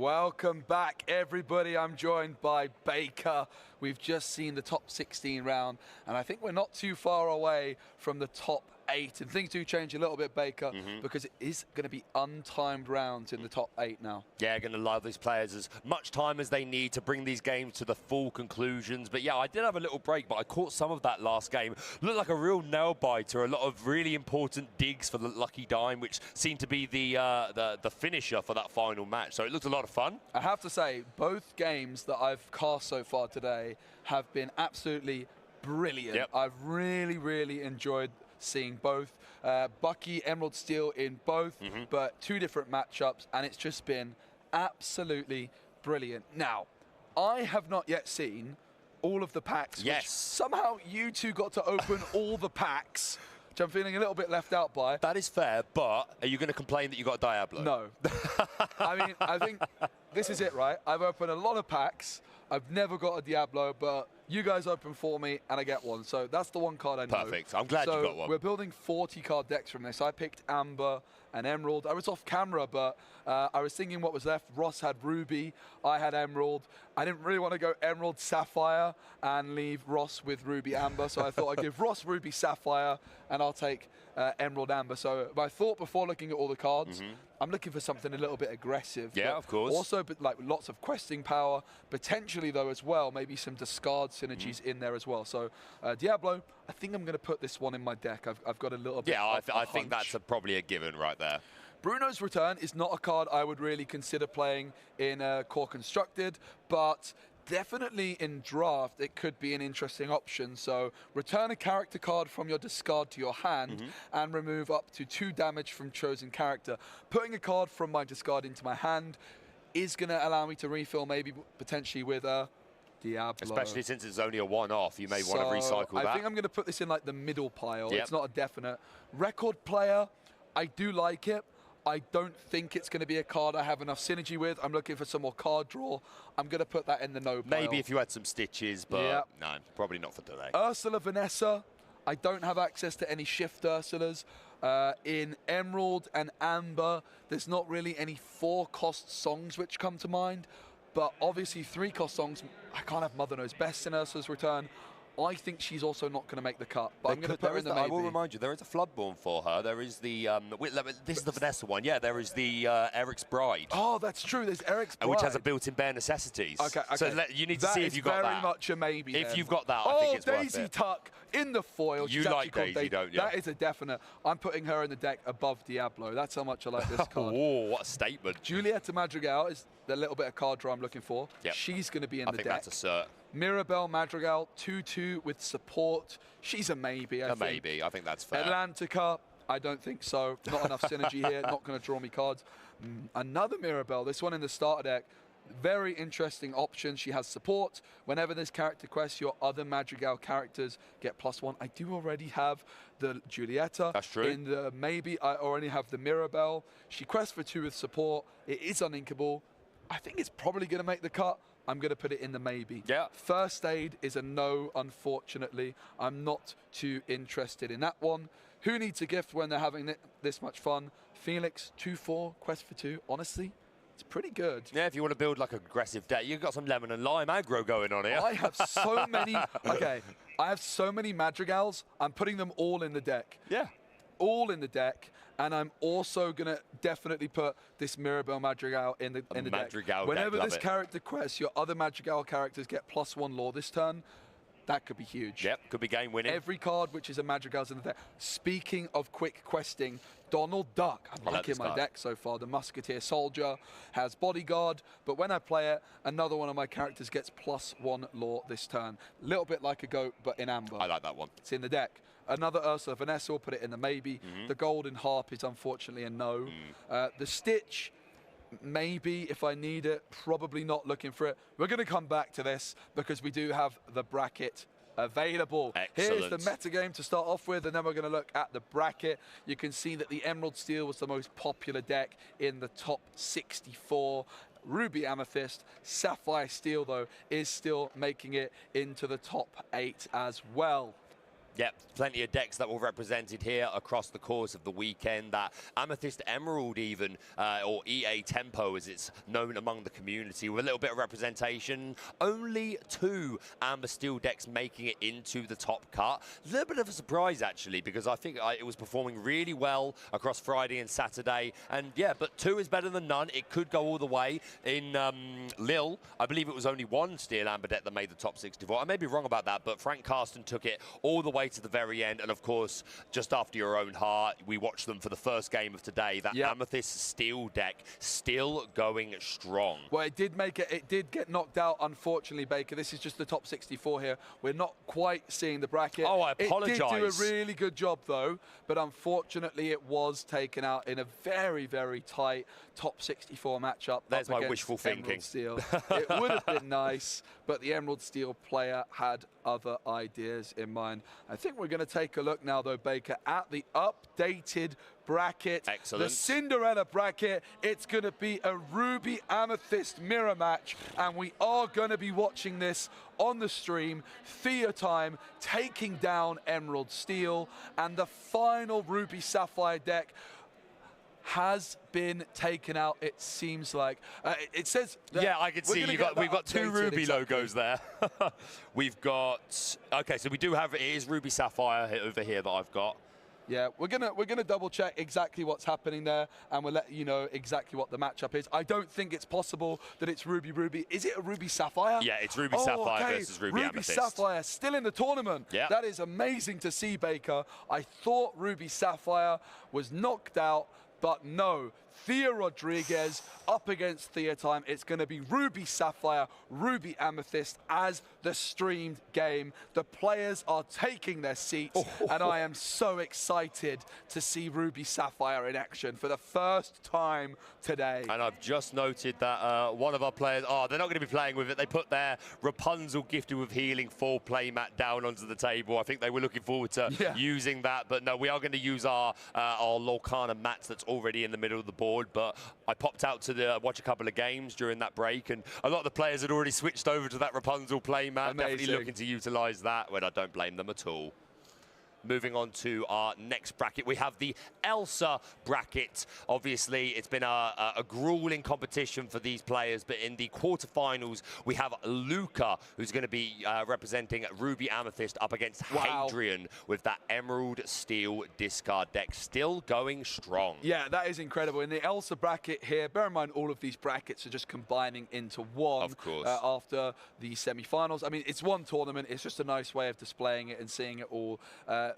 Welcome back, everybody. I'm joined by Baker. We've just seen the top 16 round, and I think we're not too far away from the top 8. And things do change a little bit, Baker, because it is going to be untimed rounds in the top 8 now. Yeah, going to allow these players as much time as they need to bring these games to the full conclusions. But yeah, I did have a little break, but I caught some of that last game. Looked like a real nail-biter, a lot of really important digs for the Lucky Dime, which seemed to be the finisher for that final match. So it looked a lot of fun. I have to say, both games that I've cast so far today have been absolutely brilliant. Yep. I've really enjoyed seeing both. Bucky, Emerald Steel in both, but 2 different matchups, and it's just been absolutely brilliant. Now, I have not yet seen all of the packs. Yes. Which somehow you two got to open all the packs, which I'm feeling a little bit left out by. That is fair, but are you going to complain that you got a Diablo? No. I mean, I think this is it, right? I've opened a lot of packs. I've never got a Diablo, but you guys open for me, and I get one. So that's the one card I know. Perfect. I'm glad you got one. We're building 40-card decks from this. I picked Amber and Emerald. I was off camera, but I was thinking what was left. Ross had Ruby. I had Emerald. I didn't really want to go Emerald Sapphire and leave Ross with Ruby Amber, so I thought I'd give Ross Ruby Sapphire, and I'll take Emerald Amber. So my thought before looking at all the cards, I'm looking for something a little bit aggressive. Yeah, of course. Also, but like lots of questing power, potentially though as well, maybe some discard synergies in there as well. So Diablo, I think I'm going to put this one in my deck. I've got a little bit. Yeah, of I think that's probably a given right there. Bruno's Return is not a card I would really consider playing in Core Constructed, but definitely in Draft it could be an interesting option. So return a character card from your discard to your hand and remove up to 2 damage from chosen character. Putting a card from my discard into my hand is going to allow me to refill, maybe potentially with a Diablo. Especially since it's only a one-off, you may want to recycle that. I think I'm going to put this in like the middle pile. Yep. It's not a definite. Record Player, I do like it. I don't think it's going to be a card I have enough synergy with. I'm looking for some more card draw. I'm going to put that in the no pile. Maybe if you had some stitches, but no, probably not for today. Ursula Vanessa, I don't have access to any shift Ursulas. In Emerald and Amber, there's not really any 4-cost songs which come to mind. But obviously 3-cost songs, I can't have Mother Knows Best in Ursula's Return. I think she's also not going to make the cut, but I'm going to put her in the maybe. I will remind you, there is a Floodborn for her. There is the, this is the Vanessa one, yeah, there is the Eric's Bride. Oh, that's true, there's Eric's Bride. Which has a built-in bare necessities. Okay. So you need to see if you've got that. That's very much a maybe. If then. you've got that, I think it's worth it. Daisy Tuck in the foil. You like Daisy, don't you? That is a definite. I'm putting her in the deck above Diablo. That's how much I like this card. Oh, what a statement. Julieta Madrigal is the little bit of card draw I'm looking for. Yep. She's going to be in the deck. I think that's a cert. Mirabelle Madrigal, 2/2 with support. She's a maybe, I think. Maybe, I think that's fair. Atlantica, I don't think so. Not enough synergy here, not going to draw me cards. Another Mirabelle, this one in the starter deck. Very interesting option. She has support. Whenever there's character quests, your other Madrigal characters get +1. I do already have the Julieta. That's true. In the maybe, I already have the Mirabelle. She quests for 2 with support. It is uninkable. I think it's probably going to make the cut. I'm going to put it in the maybe. Yeah. First Aid is a no, unfortunately. I'm not too interested in that one. Who needs a gift when they're having this much fun? Felix, 2/4, quest for 2. Honestly, it's pretty good. Yeah, if you want to build like an aggressive deck, you've got some lemon and lime aggro going on here. I have so many. Okay, I have so many Madrigals. I'm putting them all in the deck. Yeah. All in the deck, and I'm also going to definitely put this Mirabelle Madrigal in the deck. Whenever this character quests, your other Madrigal characters get +1 lore this turn. That could be huge. Yep, could be game winning. Every card which is a Madrigal's in the deck. Speaking of quick questing, Donald Duck. I'm liking my deck so far. The Musketeer Soldier has Bodyguard, but when I play it, another one of my characters gets +1 lore this turn. A little bit like a goat, but in Amber. I like that one. It's in the deck. Another Ursula Vanessa, we'll put it in the maybe. The Golden Harp is unfortunately a no. The Stitch, maybe if I need it, probably not looking for it. We're going to come back to this because we do have the bracket available. Excellent. Here's the metagame to start off with, and then we're going to look at the bracket. You can see that the Emerald Steel was the most popular deck in the top 64. Ruby Amethyst. Sapphire Steel, though, is still making it into the top 8 as well. Yep, plenty of decks that were represented here across the course of the weekend. That Amethyst Emerald even, or EA Tempo as it's known among the community, with a little bit of representation. Only 2 Amber Steel decks making it into the top cut. A little bit of a surprise actually, because I think it was performing really well across Friday and Saturday. And yeah, but 2 is better than none. It could go all the way. In Lille, I believe it was only 1 Steel Amber deck that made the top 64. I may be wrong about that, but Frank Carsten took it all the way to the very end. And of course, just after your own heart, we watched them for the first game of today. That Amethyst Steel deck still going strong. Well, it did get knocked out, unfortunately, Baker. This is just the top 64 here. We're not quite seeing the bracket. Oh, I apologise. It did do a really good job, though, but unfortunately, it was taken out in a very, very tight top 64 matchup. There's my wishful thinking. Steel. It would have been nice, but the Emerald Steel player had other ideas in mind. I think we're going to take a look now, though, Baker, at the updated bracket. Excellent. The Cinderella bracket. It's going to be a Ruby Amethyst mirror match, and we are going to be watching this on the stream. Theotime taking down Emerald Steel, and the final Ruby Sapphire deck has been taken out, it seems like. It says... Yeah, I can see we've got 2 Ruby logos there. We've got... Okay, so we do have... It is Ruby Sapphire over here that I've got. Yeah, we're gonna double check exactly what's happening there, and we'll let you know exactly what the matchup is. I don't think it's possible that it's Ruby. Is it a Ruby Sapphire? Yeah, it's Ruby Sapphire versus Ruby Amethyst. Ruby Sapphire still in the tournament. Yeah. That is amazing to see, Baker. I thought Ruby Sapphire was knocked out, but no. Thea Rodriguez up against Theotime. It's going to be Ruby Sapphire, Ruby Amethyst as the streamed game. The players are taking their seats, and I am so excited to see Ruby Sapphire in action for the first time today. And I've just noted that one of our players, they're not going to be playing with it. They put their Rapunzel Gifted with Healing 4 playmat down onto the table. I think they were looking forward to using that, but no, we are going to use our Lorcana mats that's already in the middle of the board. But I popped out to watch a couple of games during that break, and a lot of the players had already switched over to that Rapunzel playmat. Definitely looking to utilise that, when I don't blame them at all. Moving on to our next bracket, we have the Elsa bracket. Obviously, it's been a grueling competition for these players, but in the quarterfinals, we have Luca, who's going to be representing Ruby Amethyst up against Hadrian with that Emerald Steel discard deck, still going strong. Yeah, that is incredible. In the Elsa bracket here, bear in mind all of these brackets are just combining into one. Of course. After the semi-finals. I mean, it's one tournament. It's just a nice way of displaying it and seeing it all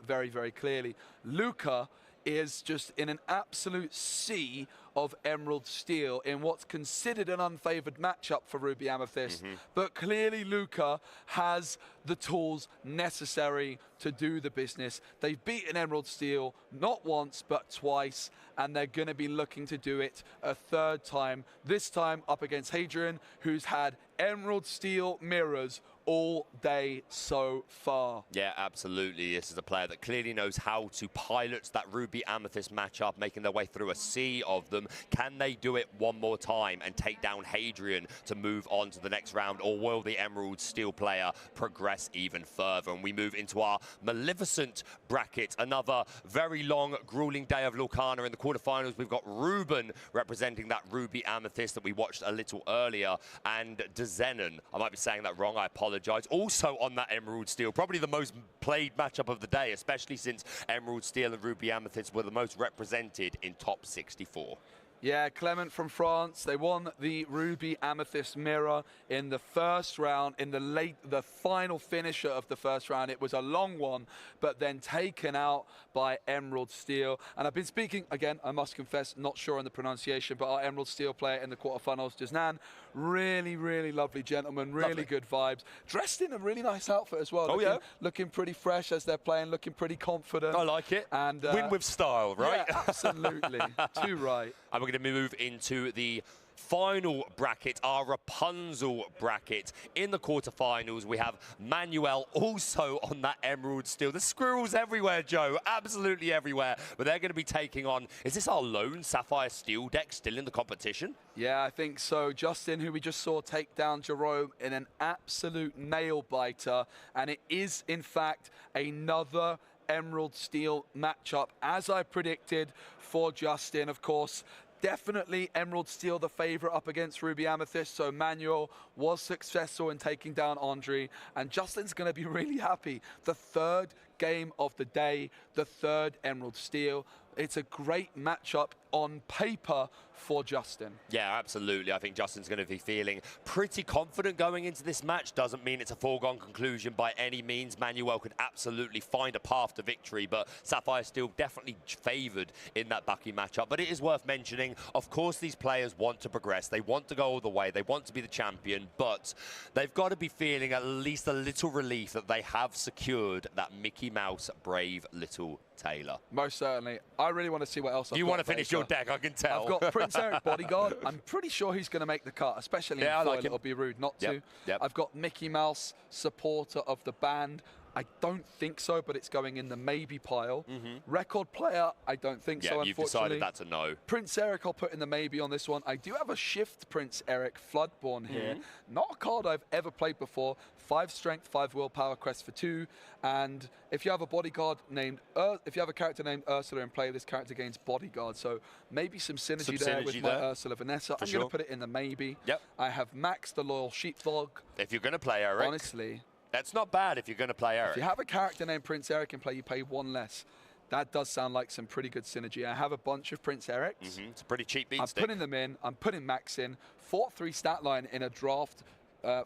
very, very clearly. Luca is just in an absolute sea of Emerald Steel in what's considered an unfavored matchup for Ruby Amethyst. But clearly Luca has the tools necessary to do the business. They've beaten Emerald Steel not once but twice, and they're going to be looking to do it a 3rd time, this time up against Hadrian, who's had Emerald Steel mirrors all day so far. Yeah, absolutely. This is a player that clearly knows how to pilot that Ruby Amethyst matchup, making their way through a sea of them. Can they do it one more time and take down Hadrian to move on to the next round, or will the Emerald Steel player progress even further? And we move into our Maleficent bracket. Another very long, grueling day of Lorcana. In the quarterfinals, we've got Ruben representing that Ruby Amethyst that we watched a little earlier, and Zenon, I might be saying that wrong, I apologize, also on that Emerald Steel. Probably the most played matchup of the day, especially since Emerald Steel and Ruby Amethyst were the most represented in top 64. Yeah, Clement from France. They won the Ruby Amethyst mirror in the first round, in the final finisher of the first round. It was a long one, but then taken out by Emerald Steel. And I've been speaking, again, I must confess, not sure on the pronunciation, but our Emerald Steel player in the quarterfinals, Desnan, really, really lovely gentleman, really good vibes. Dressed in a really nice outfit as well. Looking pretty fresh as they're playing, looking pretty confident. I like it. And win with style, right? Yeah, absolutely. Too right. And we're going to move into the final bracket, our Rapunzel bracket. In the quarterfinals, we have Manuel also on that Emerald Steel. The squirrels everywhere, Joe, absolutely everywhere. But they're going to be taking on, is this our lone Sapphire Steel deck still in the competition? Yeah, I think so. Justin, who we just saw take down Jerome in an absolute nail-biter. And it is, in fact, another Emerald Steel matchup, as I predicted for Justin, of course. Definitely Emerald Steel the favorite up against Ruby Amethyst, so Manuel was successful in taking down Andre, and Justin's going to be really happy. The third game of the day, the third Emerald Steel. It's a great matchup on paper for Justin. Yeah, absolutely. I think Justin's going to be feeling pretty confident going into this match. Doesn't mean it's a foregone conclusion by any means. Manuel could absolutely find a path to victory, but Sapphire Steel definitely favoured in that Bucky matchup. But it is worth mentioning, of course, these players want to progress. They want to go all the way. They want to be the champion, but they've got to be feeling at least a little relief that they have secured that Mickey Mouse brave little Taylor. Most certainly. I really want to see what else I've got. You want to finish your deck, I can tell. I've got Prince Eric Bodyguard. I'm pretty sure he's going to make the cut, especially in foil. It'll be rude not to. I've got Mickey Mouse, supporter of the band. I don't think so, but it's going in the maybe pile. Record player, I don't think so, unfortunately. You've decided that's a no. Prince Eric, I'll put in the maybe on this one. I do have a Shift Prince Eric Floodborn here. Not a card I've ever played before. 5 strength, 5 willpower, crest for 2. And if you have a bodyguard named, if you have a character named Ursula and play, this character gains bodyguard. So maybe some synergy there with my Ursula Vanessa. I'm going to put it in the maybe. I have Max, the loyal sheepdog. If you're going to play Eric. Honestly. That's not bad if you're going to play Eric. If you have a character named Prince Eric and play, you pay 1 less. That does sound like some pretty good synergy. I have a bunch of Prince Erics. It's a pretty cheap beat I'm putting them in. I'm putting Max in. 4-3 stat line in a draft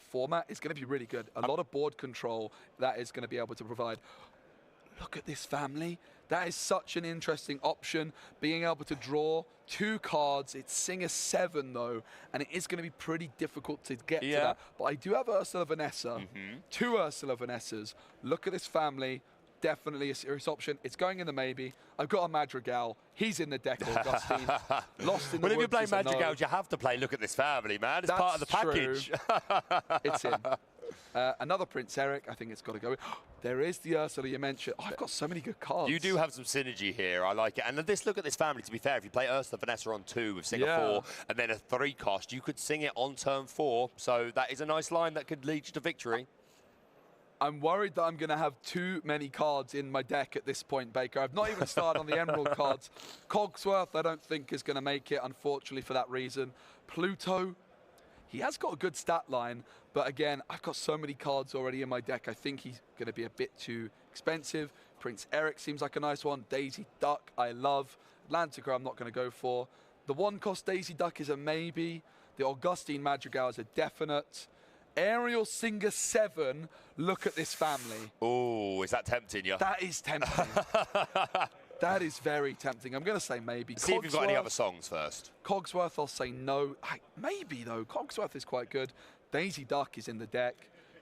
format is going to be really good. A lot of board control that is going to be able to provide. Look at this family. That is such an interesting option. Being able to draw 2 cards. It's Singer 7 though, and it is going to be pretty difficult to get to that. But I do have Ursula Vanessa. 2 Ursula Vanessas. Look at this family. Definitely a serious option. It's going in the maybe. I've got a Madrigal. He's in the deck, Augustine. Lost in the Well, if you play woods Madrigal, you have to play Look at This Family, man. It's part of the package. It's in. Another Prince Eric. I think it's got to go in. There is the Ursula you mentioned. Oh, I've got so many good cards. You do have some synergy here. I like it. And this Look at This Family, to be fair, if you play Ursula Vanessa on 2 with Singer 4 and then a 3 cost, you could sing it on turn 4. So that is a nice line that could lead you to victory. I'm worried that I'm going to have too many cards in my deck at this point, Baker. I've not even started on the Emerald cards. Cogsworth, I don't think is going to make it, unfortunately, for that reason. Pluto, he has got a good stat line, but again, I've got so many cards already in my deck. I think he's going to be a bit too expensive. Prince Eric seems like a nice one. Daisy Duck, I love. Atlantica, I'm not going to go for. The 1-cost Daisy Duck is a maybe. The Augustine Madrigal is a definite. Ariel Singer 7, Look at This Family. Oh, is that tempting you? That is tempting. That is very tempting. I'm going to say maybe. See if you've got any other songs first. Cogsworth, I'll say no. Maybe, though. Cogsworth is quite good. Daisy Duck is in the deck.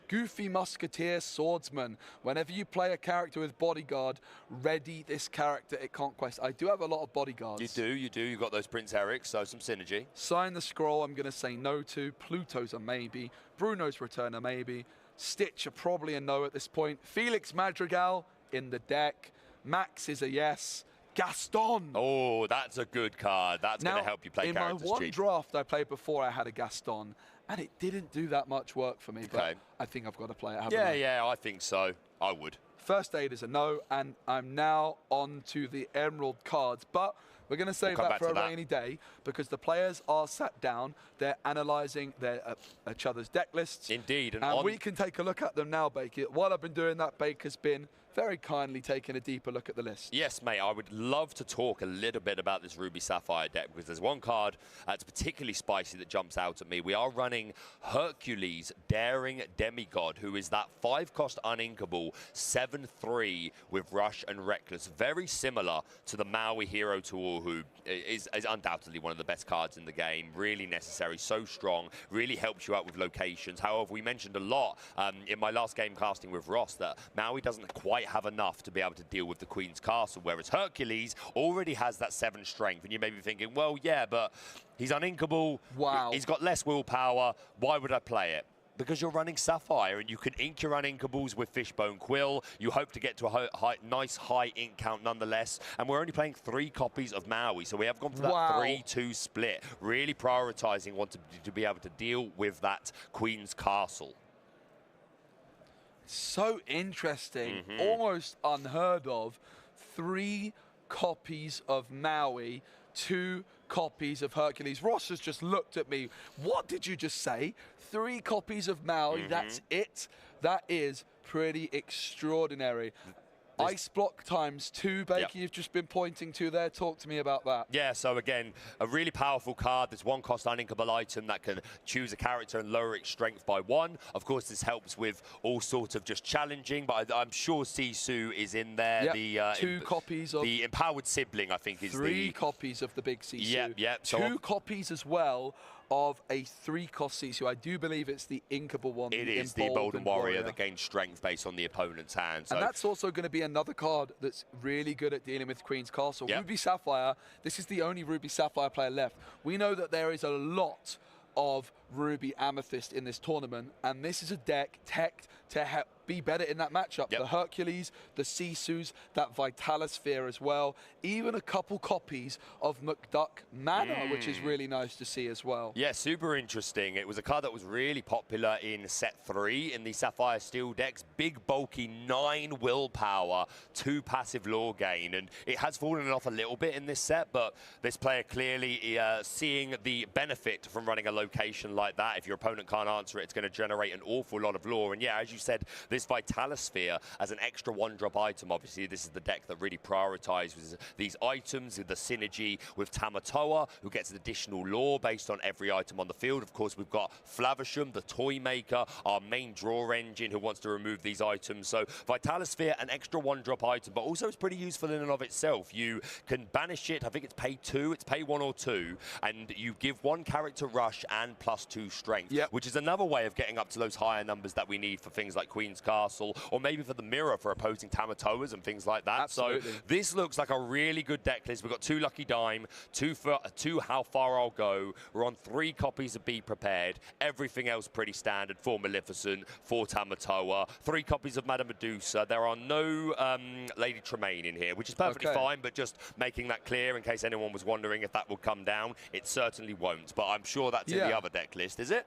Goofy Musketeer Swordsman. Whenever you play a character with bodyguard, ready this character at Conquest. I do have a lot of bodyguards. You do. You've got those Prince Erics, so some synergy. Sign the Scroll, I'm going to say no to. Pluto's a maybe. Bruno's Return a maybe. Stitch are probably a no at this point. Felix Madrigal in the deck. Max is a yes. Gaston. Oh, that's a good card. That's going to help you play characters in my one draft I played before, I had a Gaston, and it didn't do that much work for me. But I think I've got to play it. Yeah, I think so. I would. First Aid is a no, and I'm now on to the Emerald cards. But we're going to save that for a rainy day because the players are sat down. They're analysing each other's deck lists. Indeed. And we can take a look at them now, Baker. While I've been doing that, Baker's been very kindly taking a deeper look at the list. Yes, mate. I would love to talk a little bit about this Ruby Sapphire deck because there's one card that's particularly spicy that jumps out at me. We are running Hercules, Daring Demigod, who is that 5-cost uninkable 7-3 with Rush and Reckless. Very similar to the Maui Hero to Castle, who is undoubtedly one of the best cards in the game, really necessary, so strong, really helps you out with locations. However, we mentioned a lot in my last game casting with Ross that Maui doesn't quite have enough to be able to deal with the Queen's Castle, whereas Hercules already has that 7 strength. And you may be thinking, well, yeah, but he's uninkable. Wow. He's got less willpower. Why would I play it? Because you're running Sapphire and you can ink your uninkables with Fishbone Quill. You hope to get to a nice high ink count nonetheless. And we're only playing 3 copies of Maui. So we have gone for that 3-2 split, really prioritizing wanting to be able to deal with that Queen's Castle. So interesting, almost unheard of. 3 copies of Maui, 2 copies of Hercules. Ross has just looked at me. What did you just say? 3 copies of Maui, that's it? That is pretty extraordinary. Ice block ×2, Baker, you've just been pointing to there. Talk to me about that. Yeah, so again, a really powerful card. There's 1 cost uninkable item that can choose a character and lower its strength by 1. Of course, this helps with all sorts of just challenging, but I'm sure Sisu is in there. Yep. The 2 copies of... The empowered sibling, I think, is 3 copies of the big Sisu. Yep. 2 copies as well of a 3-cost Sisu. I do believe it's the inkable one. It is the Emboldened Warrior that gains strength based on the opponent's hand. So. And that's also going to be another card that's really good at dealing with Queen's Castle. Yep. Ruby Sapphire, this is the only Ruby Sapphire player left. We know that there is a lot of Ruby Amethyst in this tournament, and this is a deck teched to help be better in that matchup. Yep. The Hercules, the Sisus, that Vitalosphere as well, even a couple copies of McDuck Manor, which is really nice to see as well. Yeah, super interesting. It was a card that was really popular in set 3 in the Sapphire Steel decks. Big, bulky, 9 willpower, 2 passive lore gain, and it has fallen off a little bit in this set, but this player clearly seeing the benefit from running a location like that. If your opponent can't answer it, it's going to generate an awful lot of lore. And yeah, as you said, this Vitalosphere as an extra 1-drop item, obviously this is the deck that really prioritizes these items with the synergy with Tamatoa, who gets additional lore based on every item on the field. Of course, we've got Flavisham, the toy maker, our main draw engine, who wants to remove these items. So Vitalosphere, an extra 1-drop item, but also it's pretty useful in and of itself. You can banish it. I think it's pay 2, it's pay 1 or 2, and you give 1 character rush and +2 strength, which is another way of getting up to those higher numbers that we need for things like Queen's Castle, or maybe for the mirror for opposing Tamatoas and things like that. Absolutely. So this looks like a really good deck list. We've got 2 Lucky Dime, 2 How Far I'll Go. We're on 3 copies of Be Prepared. Everything else pretty standard. 4 Maleficent, 4 Tamatoa, 3 copies of Madame Medusa. There are no Lady Tremaine in here, which is perfectly fine, but just making that clear in case anyone was wondering if that will come down. It certainly won't, but I'm sure that's in the other deck list, is it?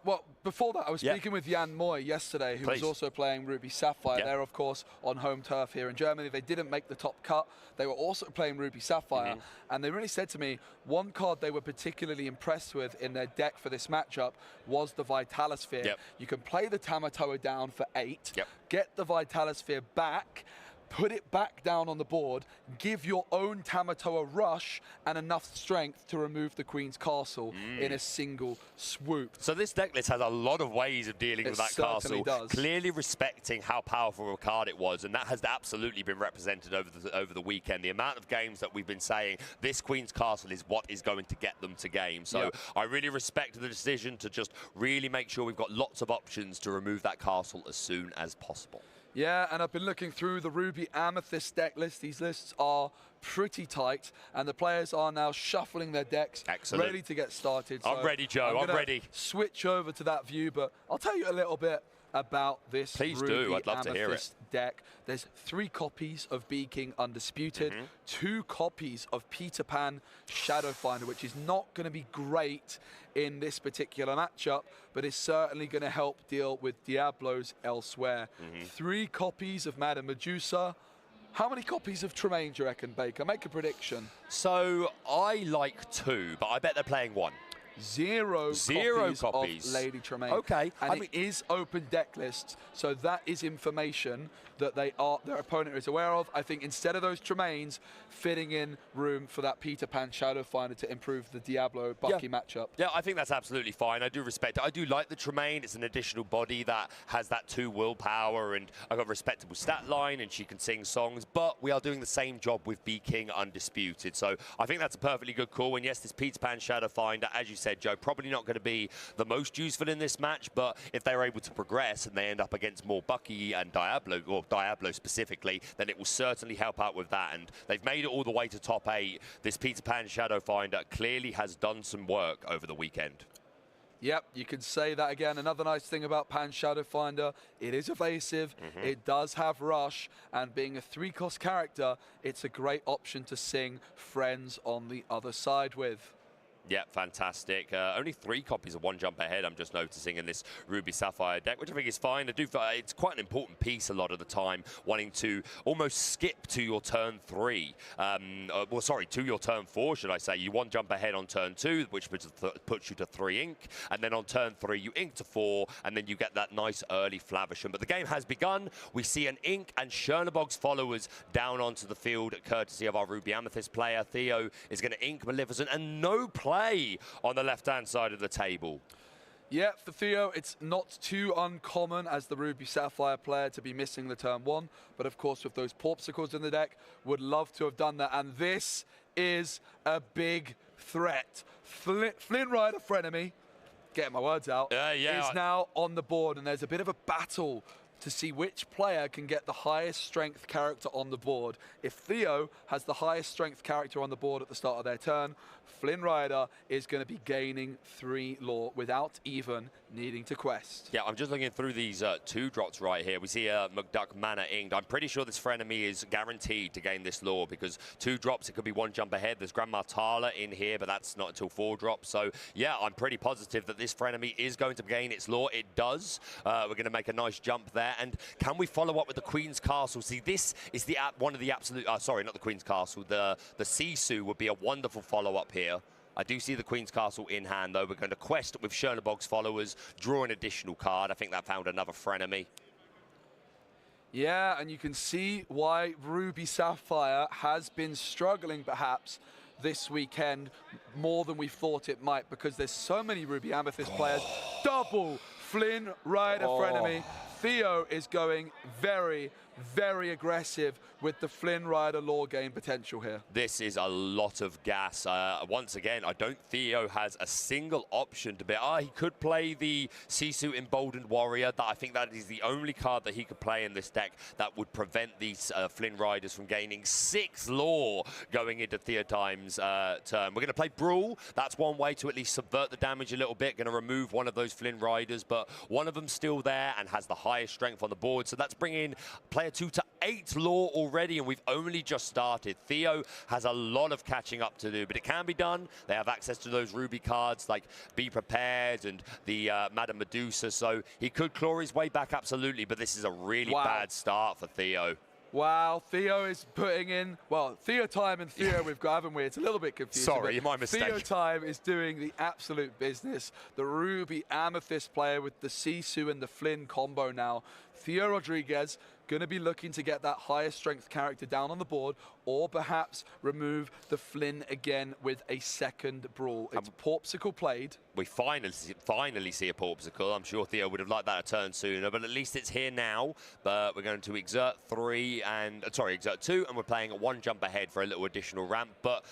Well, before that, I was speaking with Jan Moy yesterday, who was also playing Ruby Sapphire. They're, of course, on home turf here in Germany. They didn't make the top cut. They were also playing Ruby Sapphire, and they really said to me, one card they were particularly impressed with in their deck for this matchup was the Vitalosphere. You can play the Tamatoa down for 8, get the Vitalosphere back, put it back down on the board, give your own Tamatoa rush and enough strength to remove the Queen's Castle in a single swoop. So this deck list has a lot of ways of dealing with that castle, clearly respecting how powerful a card it was, and that has absolutely been represented over the weekend. The amount of games that we've been saying this Queen's Castle is what is going to get them to game. So I really respect the decision to just really make sure we've got lots of options to remove that castle as soon as possible. Yeah, and I've been looking through the Ruby Amethyst deck list. These lists are pretty tight, and the players are now shuffling their decks, ready to get started. So I'm ready, Joe. I'm ready. Switch over to that view, but I'll tell you a little bit about this Ruby I'd love Amethyst to hear it. deck. There's 3 copies of Bee King Undisputed, 2 copies of Peter Pan Shadowfinder, which is not going to be great in this particular matchup, but is certainly going to help deal with Diablos elsewhere. 3 copies of Madame Medusa. How many copies of Tremaine do you reckon, Baker? Make a prediction. So I like 2, but I bet they're playing 1. Zero copies of Lady Tremaine. And it is open deck lists, so that is information that their opponent is aware of. I think instead of those Tremaines, fitting in room for that Peter Pan Shadowfinder to improve the Diablo-Bucky matchup. Yeah, I think that's absolutely fine. I do respect it. I do like the Tremaine. It's an additional body that has that 2 willpower, and I've got a respectable stat line, and she can sing songs, but we are doing the same job with Bee King Undisputed. So I think that's a perfectly good call. And yes, this Peter Pan Shadowfinder, as you said, Joe, probably not going to be the most useful in this match, but if they're able to progress and they end up against more Bucky and Diablo, or Diablo specifically, then it will certainly help out with that. And they've made it all the way to top 8. This Peter Pan Shadowfinder clearly has done some work over the weekend. Yep, you can say that again. Another nice thing about Pan Shadowfinder, it is evasive, it does have rush, and being a 3-cost character, it's a great option to sing Friends on the other side with. Yeah, fantastic. Only 3 copies of One Jump Ahead, I'm just noticing, in this Ruby Sapphire deck, which I think is fine. I do it's quite an important piece a lot of the time, wanting to almost skip to your turn 3. Well, sorry, to your turn 4, should I say. You One Jump Ahead on turn 2, which puts you to 3 ink, and then on turn 3, you ink to 4, and then you get that nice early Flavisham. But the game has begun. We see an ink and Chernobog's followers down onto the field, courtesy of our Ruby Amethyst player. Theo is going to ink Maleficent, and no play on the left-hand side of the table. Yeah, for Theo, it's not too uncommon as the Ruby Sapphire player to be missing the turn 1, but of course with those Porpsicles in the deck, would love to have done that, and this is a big threat. Flynn Rider Frenemy, getting my words out, is now on the board, and there's a bit of a battle to see which player can get the highest strength character on the board. If Theo has the highest strength character on the board at the start of their turn, Flynn Rider is going to be gaining 3 lore without even needing to quest. Yeah, I'm just looking through these 2 drops right here. We see McDuck Mana inked. I'm pretty sure this frenemy is guaranteed to gain this lore because 2 drops, it could be 1 jump ahead. There's Grandma Tala in here, but that's not until 4 drops. So yeah, I'm pretty positive that this frenemy is going to gain its lore. It does. We're going to make a nice jump there. And can we follow up with the Queen's Castle? See, this is the one of the absolute, sorry, not the Queen's Castle. The Sisu would be a wonderful follow-up here. I do see the Queen's Castle in hand, though. We're going to quest with Chernobog's followers, draw an additional card. I think that found another frenemy. Yeah, and you can see why Ruby Sapphire has been struggling, perhaps, this weekend more than we thought it might, because there's so many Ruby Amethyst players. Double Flynn Rider frenemy. Theo is going very, very aggressive with the Flynn Rider lore gain potential here. This is a lot of gas. Once again, I don't think Theo has a single option to be. He could play the Sisu Emboldened Warrior. I think that is the only card that he could play in this deck that would prevent these Flynn Riders from gaining 6 lore going into Theotime's turn. We're going to play Brawl. That's one way to at least subvert the damage a little bit. Going to remove one of those Flynn Riders, but one of them's still there and has the highest strength on the board. So that's bringing player 2 to 8 lore already, and we've only just started. Theo has a lot of catching up to do, but it can be done. They have access to those Ruby cards like Be Prepared and the Madame Medusa, so he could claw his way back, absolutely, but this is a really bad start for Theo. Wow, Theo is putting in, well, Theotime and Theo we've got, haven't we? It's a little bit confusing. Sorry, my mistake. Theotime is doing the absolute business. The Ruby Amethyst player with the Sisu and the Flynn combo now. Theo Rodriguez going to be looking to get that highest strength character down on the board, or perhaps remove the Flynn again with a second Brawl. It's Porpsicle played. We finally see a Porpsicle. I'm sure Theo would have liked that a turn sooner, but at least it's here now. But we're going to exert 2, and we're playing a 1 jump ahead for a little additional ramp. But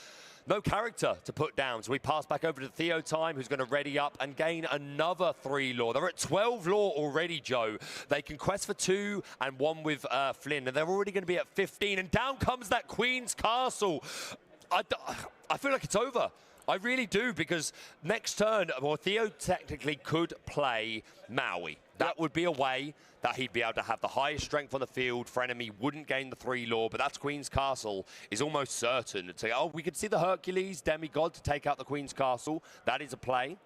no character to put down, so we pass back over to Theotime, who's going to ready up and gain another 3 lore. They're at 12 lore already, Joe. They can quest for 2 and 1 with Flynn, and they're already going to be at 15. And down comes that Queen's Castle. I feel like it's over. I really do, because next turn, well, Theo technically could play Maui. That would be a way that he'd be able to have the highest strength on the field. Frenemy wouldn't gain the 3 lore, but that's Queen's Castle is almost certain. We could see the Hercules Demigod to take out the Queen's Castle. That is a play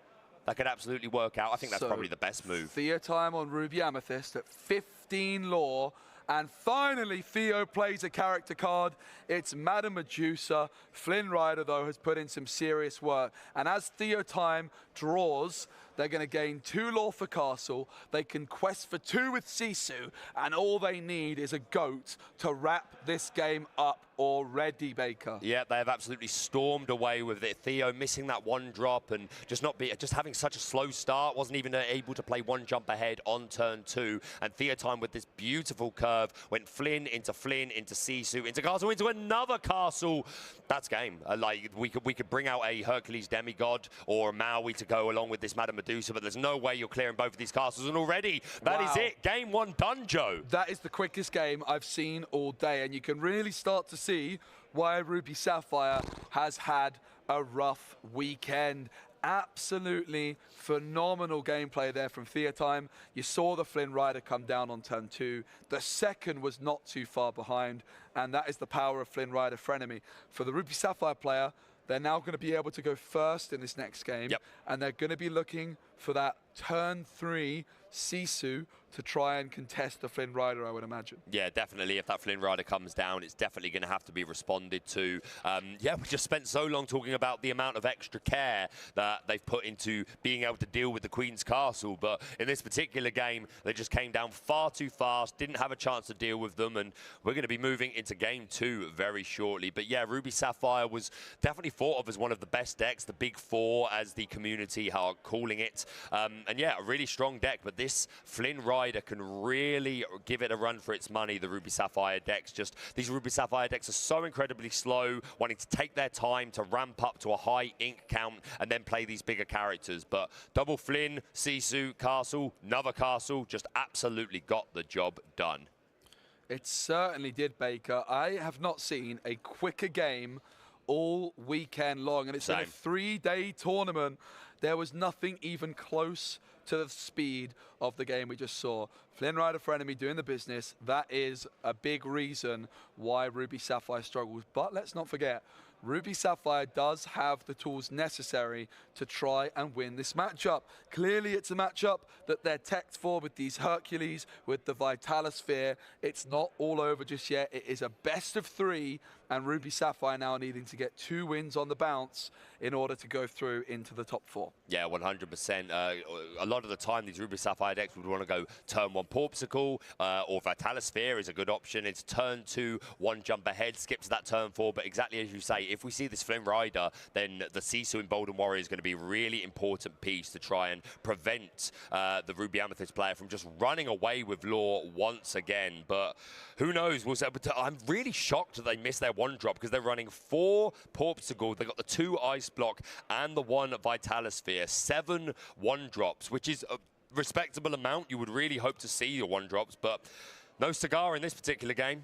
that could absolutely work out. I think that's probably the best move. Theotime on Ruby Amethyst at 15 lore. And finally, Theo plays a character card. It's Madame Medusa. Flynn Rider, though, has put in some serious work. And as Theotime draws, they're going to gain 2 lore for castle. They can quest for 2 with Sisu, and all they need is a goat to wrap this game up already, Baker. Yeah, they have absolutely stormed away with it. Theo missing that 1 drop and just having such a slow start, wasn't even able to play 1 jump ahead on turn 2. And Theotime with this beautiful curve went Flynn, into Sisu, into castle, into another castle. That's game. Like we could bring out a Hercules demigod or a Maui to go along with this Madame Medusa, but there's no way you're clearing both of these castles. And already that is it. Game 1 done, Joe. That is the quickest game I've seen all day, and you can really start to see why Ruby Sapphire has had a rough weekend. Absolutely phenomenal gameplay there from Theotime. You saw the Flynn Rider come down on turn 2. The second was not too far behind, and that is the power of Flynn Rider Frenemy. For the Ruby Sapphire player, they're now going to be able to go first in this next game, and they're going to be looking for that turn 3 Sisu to try and contest the Flynn Rider, I would imagine. Yeah, definitely. If that Flynn Rider comes down, it's definitely going to have to be responded to. Yeah, we just spent so long talking about the amount of extra care that they've put into being able to deal with the Queen's Castle, but in this particular game, they just came down far too fast, didn't have a chance to deal with them, and we're going to be moving into game 2 very shortly. But yeah, Ruby Sapphire was definitely thought of as one of the best decks, the Big 4, as the community are calling it. And yeah, a really strong deck, but this Flynn Rider can really give it a run for its money, the Ruby Sapphire decks. Just these Ruby Sapphire decks are so incredibly slow, wanting to take their time to ramp up to a high ink count and then play these bigger characters. But double Flynn, Sisu, Castle, another Castle, just absolutely got the job done. It certainly did, Baker. I have not seen a quicker game all weekend long, and it's in a 3-day tournament. There was nothing even close to the speed of the game we just saw. Flynn Rider Frenemy doing the business. That is a big reason why Ruby Sapphire struggles. But let's not forget, Ruby Sapphire does have the tools necessary to try and win this matchup. Clearly, it's a matchup that they're teched for with these Hercules, with the Vitalosphere. It's not all over just yet. It is a best of 3, and Ruby Sapphire now needing to get 2 wins on the bounce in order to go through into the top 4. Yeah, 100%. A lot of the time, these Ruby Sapphire decks would want to go turn 1 Porpsicle, or Vitalosphere is a good option. It's turn 2, 1 jump ahead, skip to that turn 4. But exactly as you say, if we see this Flynn Rider, then the Sisu Emboldened Warrior is going to be a really important piece to try and prevent the Ruby Amethyst player from just running away with lore once again. But who knows? I'm really shocked that they missed their 1 drop, because they're running 4 Porpsicle. They got the 2 Ice Block and the 1 Vitalosphere. 7 1 drops, which is a respectable amount. You would really hope to see your 1 drops, but no cigar in this particular game.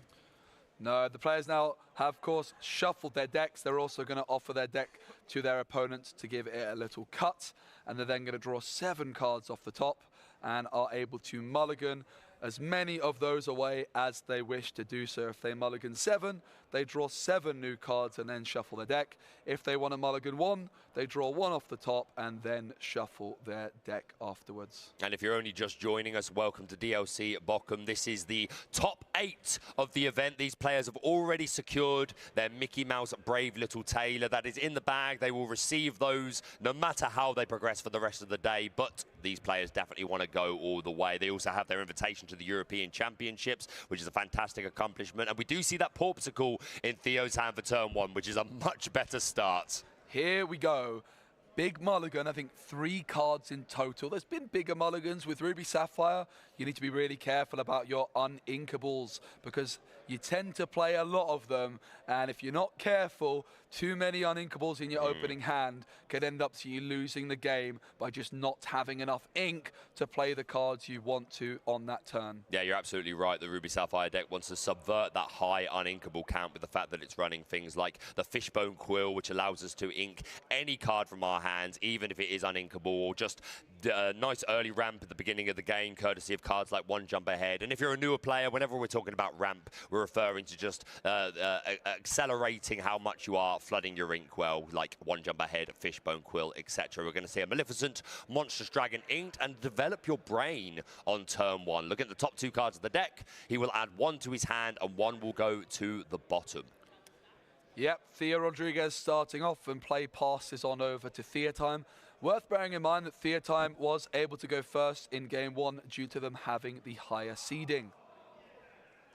No, the players now have, of course, shuffled their decks. They're also going to offer their deck to their opponents to give it a little cut, and they're then going to draw 7 cards off the top and are able to mulligan as many of those away as they wish to do so. If they mulligan 7, they draw 7 new cards and then shuffle their deck. If they want to mulligan 1, they draw 1 off the top and then shuffle their deck afterwards. And if you're only just joining us, welcome to DLC Bochum. This is the top 8 of the event. These players have already secured their Mickey Mouse Brave Little Tailor. That is in the bag. They will receive those no matter how they progress for the rest of the day. But these players definitely want to go all the way. They also have their invitation to the European Championships, which is a fantastic accomplishment. And we do see that Porpsicle in Theo's hand for turn 1, which is a much better start. Here we go. Big mulligan, I think 3 cards in total. There's been bigger mulligans with Ruby Sapphire. You need to be really careful about your uninkables, because you tend to play a lot of them, and if you're not careful, too many uninkables in your opening hand could end up to you losing the game by just not having enough ink to play the cards you want to on that turn. Yeah, you're absolutely right. The Ruby Sapphire deck wants to subvert that high uninkable count with the fact that it's running things like the Fishbone Quill, which allows us to ink any card from our hands, even if it is uninkable, or just a nice early ramp at the beginning of the game, courtesy of cards like 1 Jump Ahead. And if you're a newer player, whenever we're talking about ramp, we're referring to just accelerating how much you are flooding your inkwell, like 1 Jump Ahead, Fishbone Quill, etc. We're going to see a Maleficent, Monstrous Dragon inked, and develop your brain on turn 1. Look at the top 2 cards of the deck. He will add 1 to his hand, and 1 will go to the bottom. Yep, Theo Rodriguez starting off, and play passes on over to Theotime. Worth bearing in mind that Theotime was able to go first in game 1 due to them having the higher seeding.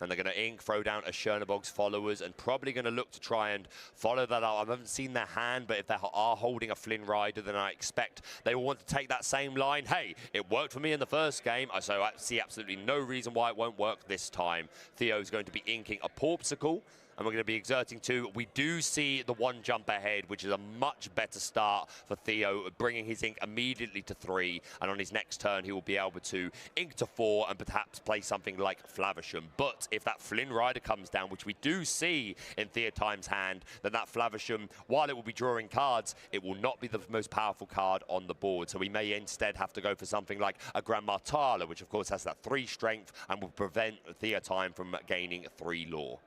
And they're going to ink, throw down a Chernobog's followers, and probably going to look to try and follow that up. I haven't seen their hand, but if they are holding a Flynn Rider, then I expect they will want to take that same line. Hey, it worked for me in the first game, so I see absolutely no reason why it won't work this time. Theo's going to be inking a Porpsicle, and we're going to be exerting 2. We do see the 1 jump ahead, which is a much better start for Theo, bringing his ink immediately to 3, and on his next turn he will be able to ink to 4 and perhaps play something like Flavisham. But if that Flynn Rider comes down, which we do see in Theotime's hand, then that Flavisham, while it will be drawing cards, it will not be the most powerful card on the board. So we may instead have to go for something like a Grandma Tala, which of course has that 3 strength and will prevent Theotime from gaining 3 lore.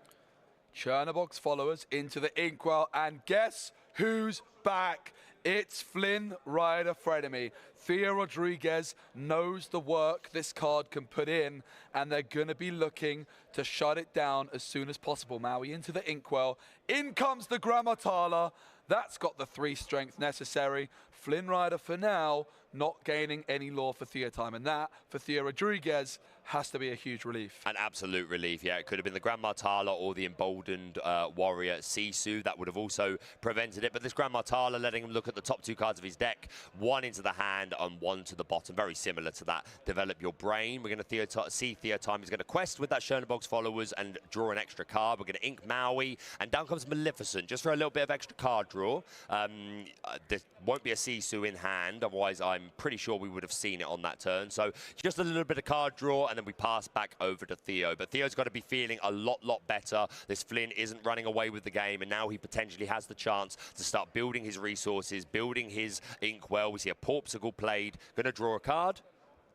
Chernobog's followers into the inkwell, and guess who's back? It's Flynn Rider Frenemy. Theo Rodriguez knows the work this card can put in, and they're going to be looking to shut it down as soon as possible. Maui into the inkwell. In comes the Grammatala. That's got the 3 strength necessary. Flynn Rider, for now, not gaining any lore for Theotime, and that, for Theo Rodriguez, has to be a huge relief. An absolute relief, yeah. It could have been the Grandma Tala or the emboldened warrior Sisu that would have also prevented it. But this Grandma Tala letting him look at the top 2 cards of his deck, 1 into the hand and 1 to the bottom. Very similar to that. Develop your brain. We're going to see Theotime. He's going to quest with that Chernobog's followers and draw an extra card. We're going to ink Maui, and down comes Maleficent, just for a little bit of extra card draw. There won't be a Sisu in hand, otherwise I'm pretty sure we would have seen it on that turn. So just a little bit of card draw, and then we pass back over to Theo. But Theo's got to be feeling a lot better. This Flynn isn't running away with the game, and now he potentially has the chance to start building his resources, building his inkwell. We see a Porpsicle played, going to draw a card,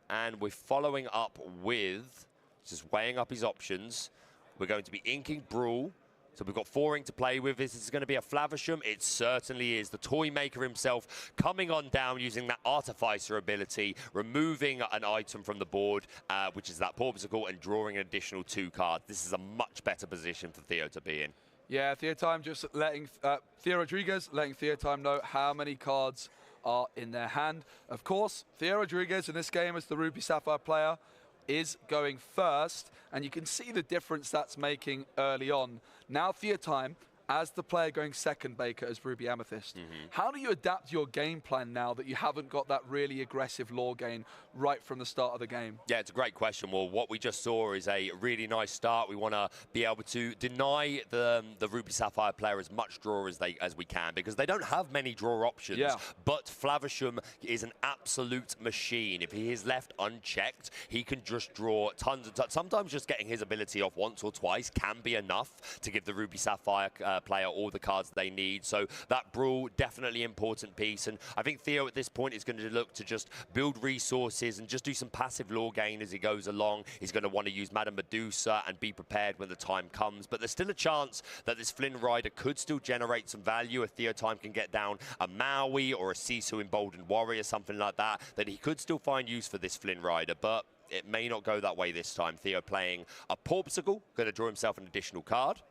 and we're following up with, just weighing up his options. We're going to be inking Brawl. So we've got 4 ink to play with. This is going to be a Flavisham. It certainly is. The toy maker himself coming on down using that Artificer ability, removing an item from the board, which is that Porpsicle, and drawing an additional 2 cards. This is a much better position for Theo to be in. Yeah, Theotime just letting Theo Rodriguez letting Theotime know how many cards are in their hand. Of course, Theo Rodriguez in this game as the Ruby Sapphire player is going first, and you can see the difference that's making early on. Now Theotime, as the player going second, Baker, as Ruby Amethyst, how do you adapt your game plan now that you haven't got that really aggressive lore gain right from the start of the game? Yeah, it's a great question. Well, what we just saw is a really nice start. We want to be able to deny the Ruby Sapphire player as much draw as we can, because they don't have many draw options. Yeah. But Flavisham is an absolute machine. If he is left unchecked, he can just draw tons of sometimes just getting his ability off once or twice can be enough to give the Ruby Sapphire player all the cards they need. So that Brawl, definitely important piece. And I think Theo at this point is going to look to just build resources and just do some passive lore gain as he goes along. He's going to want to use Madame Medusa and be prepared when the time comes. But there's still a chance that this Flynn Rider could still generate some value if Theotime can get down a Maui or a Sisu emboldened warrior, something like that, that he could still find use for this Flynn Rider. But it may not go that way this time. Theo playing a Porpsicle, going to draw himself an additional card.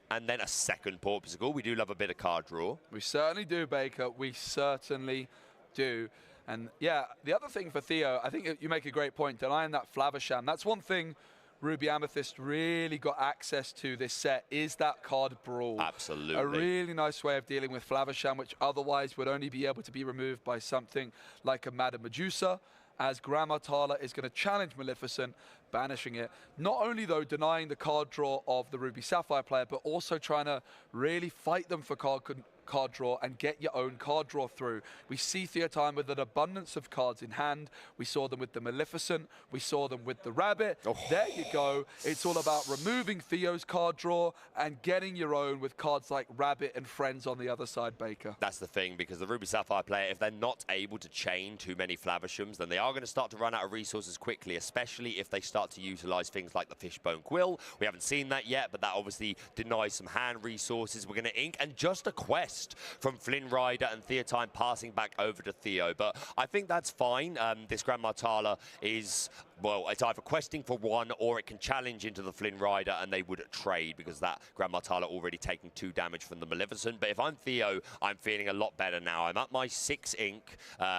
And then a second Porpsicle. We do love a bit of card draw. We certainly do, Baker. We certainly do. And yeah, the other thing for Theo, I think you make a great point, denying that Flavisham. That's one thing Ruby Amethyst really got access to this set, is that card Brawl. Absolutely. A really nice way of dealing with Flavisham, which otherwise would only be able to be removed by something like a Madame Medusa, as Grandma Tala is going to challenge Maleficent, banishing it. Not only, though, denying the card draw of the Ruby Sapphire player, but also trying to really fight them for card draw and get your own card draw through. We see Theotime with an abundance of cards in hand. We saw them with the Maleficent. We saw them with the Rabbit. Oh. There you go. It's all about removing Theo's card draw and getting your own with cards like Rabbit and Friends on the other side, Baker. That's the thing, because the Ruby Sapphire player, if they're not able to chain too many Flavishams, then they are going to start to run out of resources quickly, especially if they start to utilize things like the Fishbone Quill. We haven't seen that yet, but that obviously denies some hand resources. We're going to ink, and just a quest from Flynn Rider and Theotime passing back over to Theo. But I think that's fine. This Grandma Tala is well, it's either questing for one or it can challenge into the Flynn Rider and they would trade because that Grand Martala already taking 2 damage from the Maleficent. But if I'm Theo, I'm feeling a lot better now. I'm at my 6 ink,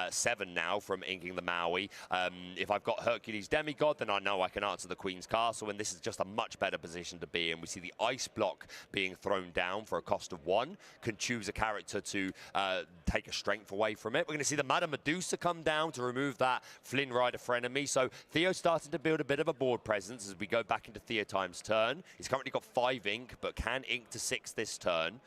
7 now from inking the Maui. If I've got Hercules Demigod, then I know I can answer the Queen's Castle, and this is just a much better position to be in. We see the Ice Block being thrown down for a cost of 1. Can choose a character to take a strength away from it. We're going to see the Madame Medusa come down to remove that Flynn Rider frenemy. So Theo starting to build a bit of a board presence as we go back into Theotime's turn. He's currently got 5 ink, but can ink to 6 this turn.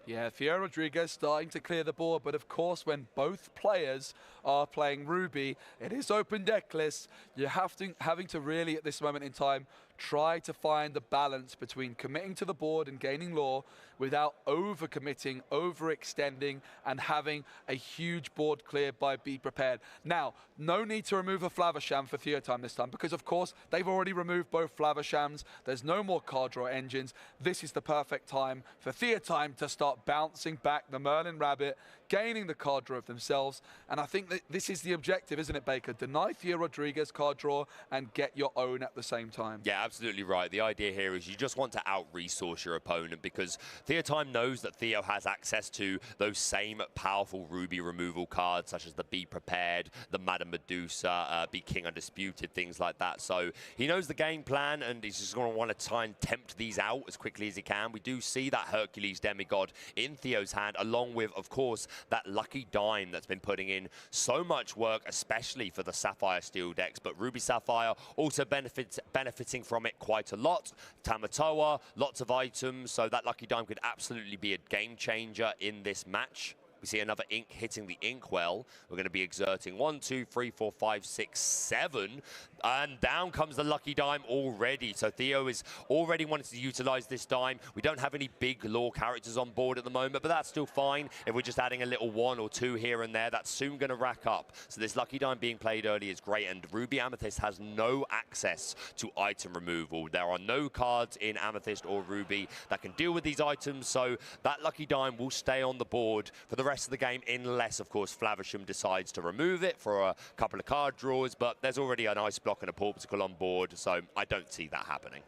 Yeah, Theo Rodriguez starting to clear the board, but of course when both players are playing Ruby, it is open deck list. You're having to really at this moment in time try to find the balance between committing to the board and gaining lore without over-committing, overextending, and having a huge board cleared by Be Prepared. Now, no need to remove a Flaversham for Theotime this time because, of course, they've already removed both Flavershams. There's no more card draw engines. This is the perfect time for Theotime to start bouncing back the Merlin Rabbit, gaining the card draw of themselves. And I think that this is the objective, isn't it, Baker? Deny Theo Rodriguez card draw and get your own at the same time. Yeah, absolutely right. The idea here is you just want to out-resource your opponent because Theotime knows that Theo has access to those same powerful Ruby removal cards, such as the Be Prepared, the Madame Medusa, Be King Undisputed, things like that. So he knows the game plan, and he's just going to want to try and tempt these out as quickly as he can. We do see that Hercules Demigod in Theo's hand, along with, of course, that Lucky Dime that's been putting in so much work, especially for the Sapphire Steel decks. But Ruby Sapphire also benefiting from it quite a lot. Tamatoa, lots of items, so that Lucky Dime could absolutely be a game changer in this match. We see another ink hitting the inkwell. We're going to be exerting 1, 2, 3, 4, 5, 6, 7. And down comes the Lucky Dime already. So Theo is already wanting to utilize this dime. We don't have any big lore characters on board at the moment, but that's still fine. If we're just adding a little 1 or 2 here and there, that's soon going to rack up. So this Lucky Dime being played early is great. And Ruby Amethyst has no access to item removal. There are no cards in Amethyst or Ruby that can deal with these items. So that Lucky Dime will stay on the board for the rest of the game, unless, of course, Flaversham decides to remove it for a couple of card draws. But there's already an Ice Block and a Porticle on board, so I don't see that happening.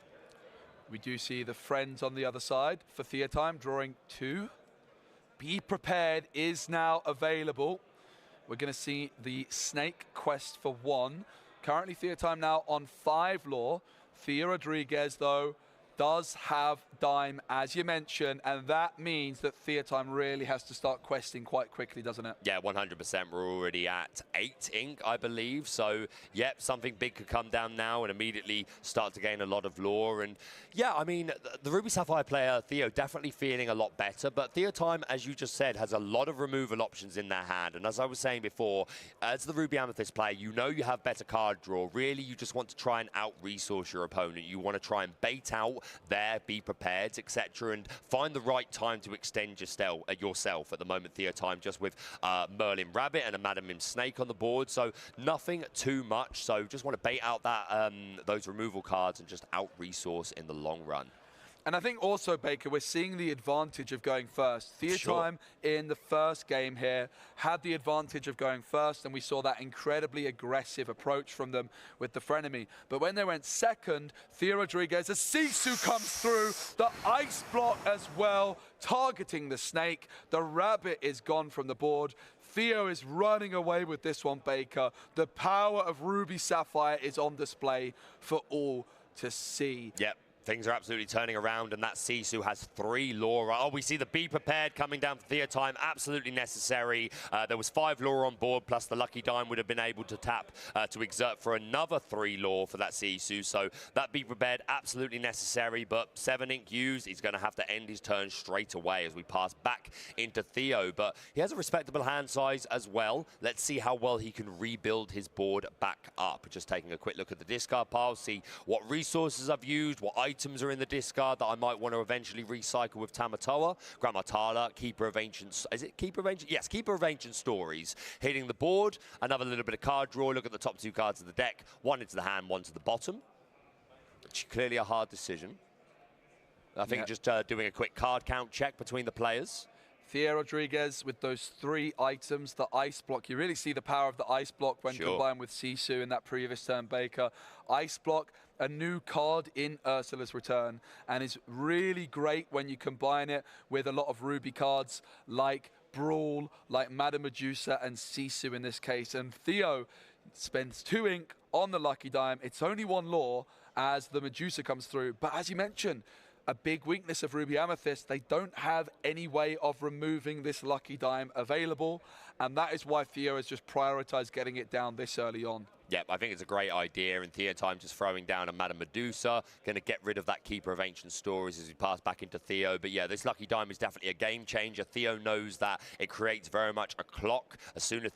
We do see the friends on the other side for Theotime drawing 2. Be Prepared is now available. We're going to see the Snake quest for 1. Currently Theotime now on 5 lore. Theo Rodriguez, though, does have Dime, as you mentioned, and that means that Theotime really has to start questing quite quickly, doesn't it? Yeah, 100%. We're already at 8 ink, I believe. So, yep, something big could come down now and immediately start to gain a lot of lore. And, yeah, I mean, the Ruby Sapphire player, Theo, definitely feeling a lot better. But Theotime, as you just said, has a lot of removal options in their hand. And as I was saying before, as the Ruby Amethyst player, you know you have better card draw. Really, you just want to try and out-resource your opponent. You want to try and bait out their Be Prepared, etc., and find the right time to extend yourself. At the moment, Theotime just with Merlin Rabbit and a Madam Mim Snake on the board, so nothing too much. So just want to bait out that those removal cards and just out-resource in the long run. And I think also, Baker, we're seeing the advantage of going first. Theotime in the first game here had the advantage of going first, and we saw that incredibly aggressive approach from them with the frenemy. But when they went second, Theo Rodriguez, as Sisu comes through, the Ice Block as well, targeting the Snake. The Rabbit is gone from the board. Theo is running away with this one, Baker. The power of Ruby Sapphire is on display for all to see. Yep. Things are absolutely turning around, and that Sisu has 3 lore. Oh, we see the Be Prepared coming down for Theotime, absolutely necessary. There was 5 lore on board, plus the Lucky Dime would have been able to tap to exert for another 3 lore for that Sisu. So that Be Prepared, absolutely necessary, but 7 ink used, he's going to have to end his turn straight away as we pass back into Theo. But he has a respectable hand size as well. Let's see how well he can rebuild his board back up. Just taking a quick look at the discard pile, see what resources I've used, what items are in the discard that I might want to eventually recycle with Tamatoa. Grand Martala, Keeper of Ancient... Is it Keeper of Ancient? Yes, Keeper of Ancient Stories. Hitting the board. Another little bit of card draw. Look at the top 2 cards of the deck. 1 into the hand, 1 to the bottom. Which clearly a hard decision. I think just doing a quick card count check between the players. Theo Rodriguez with those 3 items, the ice block. You really see the power of the ice block when combined with Sisu in that previous turn Baker. Ice block, a new card in Ursula's return, and is really great when you combine it with a lot of Ruby cards like Brawl, like Madame Medusa and Sisu in this case. And Theo spends 2 ink on the Lucky Dime. It's only 1 lore as the Medusa comes through. But as you mentioned, a big weakness of Ruby Amethyst, they don't have any way of removing this Lucky Dime available. And that is why Theo has just prioritized getting it down this early on. Yep, I think it's a great idea, and Theotime just throwing down a Madame Medusa, going to get rid of that Keeper of Ancient Stories as we pass back into Theo. But yeah, this Lucky Dime is definitely a game changer. Theo knows that it creates very much a clock. As soon as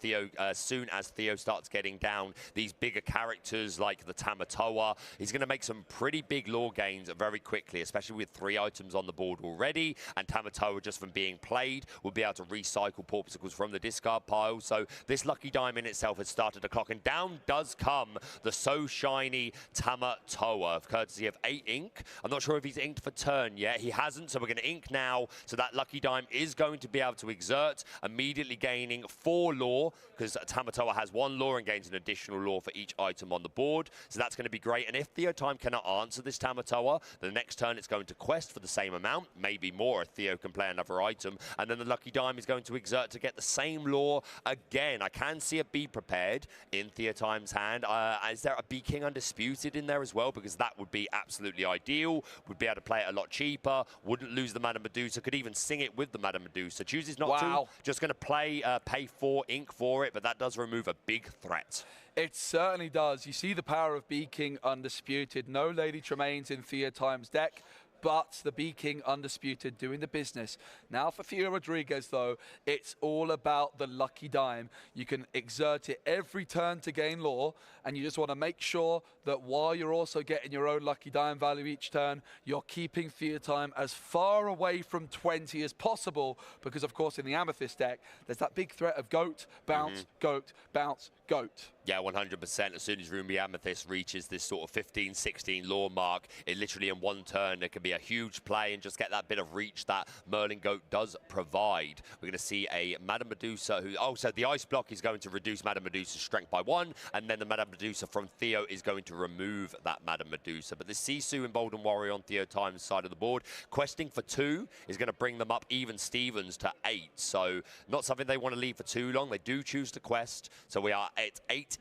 Theo starts getting down these bigger characters like the Tamatoa, he's going to make some pretty big lore gains very quickly, especially with 3 items on the board already. And Tamatoa, just from being played, will be able to recycle Porpsicles from the discard pile. So this Lucky Dime in itself has started a clock, and down does come the so shiny Tamatoa, courtesy of 8 ink. I'm not sure if he's inked for turn yet. He hasn't, so we're going to ink now. So that Lucky Dime is going to be able to exert, immediately gaining 4 lore, because Tamatoa has 1 lore and gains an additional lore for each item on the board. So that's going to be great. And if Theotime cannot answer this Tamatoa, the next turn it's going to quest for the same amount, maybe more if Theo can play another item. And then the Lucky Dime is going to exert to get the same lore again. I can see it be prepared in Theotime's hand. Is there a Bee King Undisputed in there as well? Because that would be absolutely ideal. Would be able to play it a lot cheaper. Wouldn't lose the Madame Medusa. Could even sing it with the Madame Medusa. Chooses not to. Just going to pay 4 ink for it, but that does remove a big threat. It certainly does. You see the power of Bee King Undisputed. No Lady Tremaines in Theotime's deck, but the Bee King Undisputed doing the business. Now for Theo Rodriguez, though, it's all about the Lucky Dime. You can exert it every turn to gain lore, and you just want to make sure that while you're also getting your own Lucky Dime value each turn, you're keeping Theotime as far away from 20 as possible, because, of course, in the Amethyst deck, there's that big threat of goat, bounce, goat, bounce, goat. Yeah, 100%. As soon as Ruby Amethyst reaches this sort of 15, 16 lore mark, it literally in 1 turn, it can be a huge play and just get that bit of reach that Merlin Goat does provide. We're going to see a Madame Medusa who, so the ice block is going to reduce Madame Medusa's strength by 1, and then the Madame Medusa from Theo is going to remove that Madame Medusa. But the Sisu Emboldened Warrior on Theotime's side of the board, questing for 2 is going to bring them up even Stevens to 8. So not something they want to leave for too long. They do choose to quest. So we are at 8.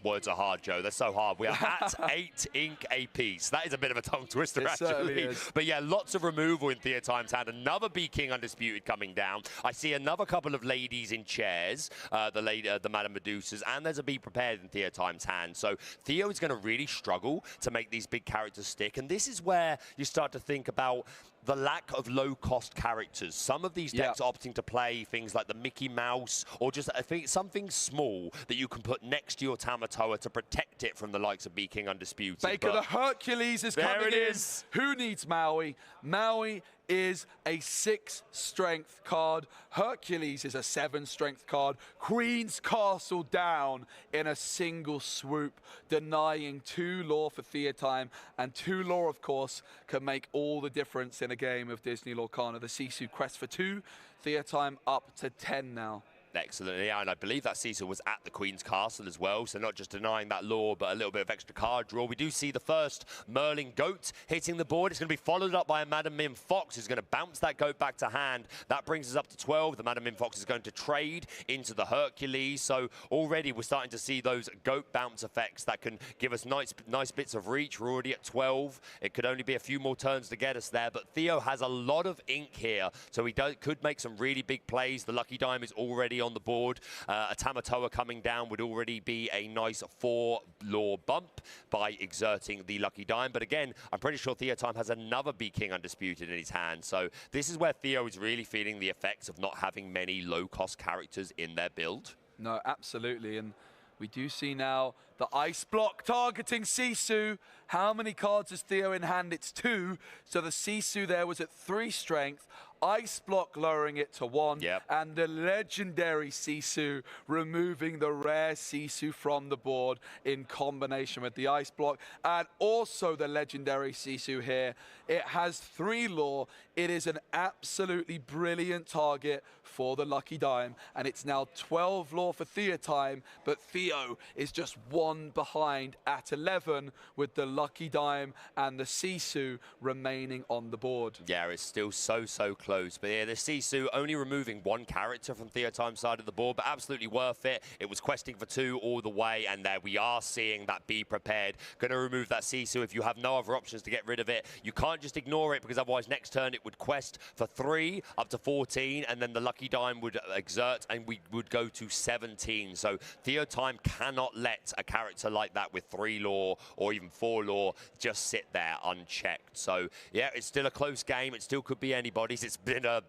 Words are hard, Joe. They're so hard. We are at 8 ink a piece. That is a bit of a tongue twister, actually. But yeah, lots of removal in Theotime's hand. Another Bee King Undisputed coming down. I see another couple of ladies in chairs, the Madame Medusas, and there's a Be Prepared in Theotime's hand. So Theo is going to really struggle to make these big characters stick. And this is where you start to think about the lack of low-cost characters. Some of these decks are opting to play things like the Mickey Mouse, or just something small that you can put next to your Tamatoa to protect it from the likes of Bee King Undisputed. Baker, the Hercules is coming in. There it is. Who needs Maui? Maui is a 6 strength card. Hercules is a 7 strength card. Queen's Castle down in a single swoop, denying 2 lore for Theotime, and 2 lore, of course, can make all the difference in a game of Disney Lorcana. The Sisu quest for 2, Theotime up to 10 now. Excellent, yeah, and I believe that Cecil was at the Queen's Castle as well, so not just denying that lore, but a little bit of extra card draw. We do see the first Merlin Goat hitting the board. It's going to be followed up by a Madame Mim Fox, who's going to bounce that Goat back to hand. That brings us up to 12. The Madame Mim Fox is going to trade into the Hercules, so already we're starting to see those Goat bounce effects that can give us nice bits of reach. We're already at 12. It could only be a few more turns to get us there, but Theo has a lot of ink here, so he could make some really big plays. The Lucky Dime is already on the board. A Tamatoa coming down would already be a nice 4 lore bump by exerting the Lucky Dime. But again, I'm pretty sure Theotime has another Bee King Undisputed in his hand. So this is where Theo is really feeling the effects of not having many low-cost characters in their build. No, absolutely. And we do see now the ice block targeting Sisu. How many cards has Theo in hand? It's 2. So the Sisu there was at 3 strength. Ice block lowering it to 1. And the legendary Sisu removing the rare Sisu from the board in combination with the ice block. And also the legendary Sisu here. It has 3 lore. It is an absolutely brilliant target for the Lucky Dime, and it's now 12 lore for Theotime, but Theo is just one behind at 11 with the Lucky Dime and the Sisu remaining on the board. Yeah, it's still so close. But yeah, the Sisu only removing one character from Theotime's side of the board, but absolutely worth it. It was questing for 2 all the way, and there we are seeing that be prepared. Going to remove that Sisu if you have no other options to get rid of it. You can't just ignore it, because otherwise next turn it would quest for 3 up to 14, and then the Lucky Dime would exert and we would go to 17. So Theotime cannot let a character like that with 3 lore or even 4 lore just sit there unchecked. So yeah, it's still a close game. It still could be anybody's. It's been a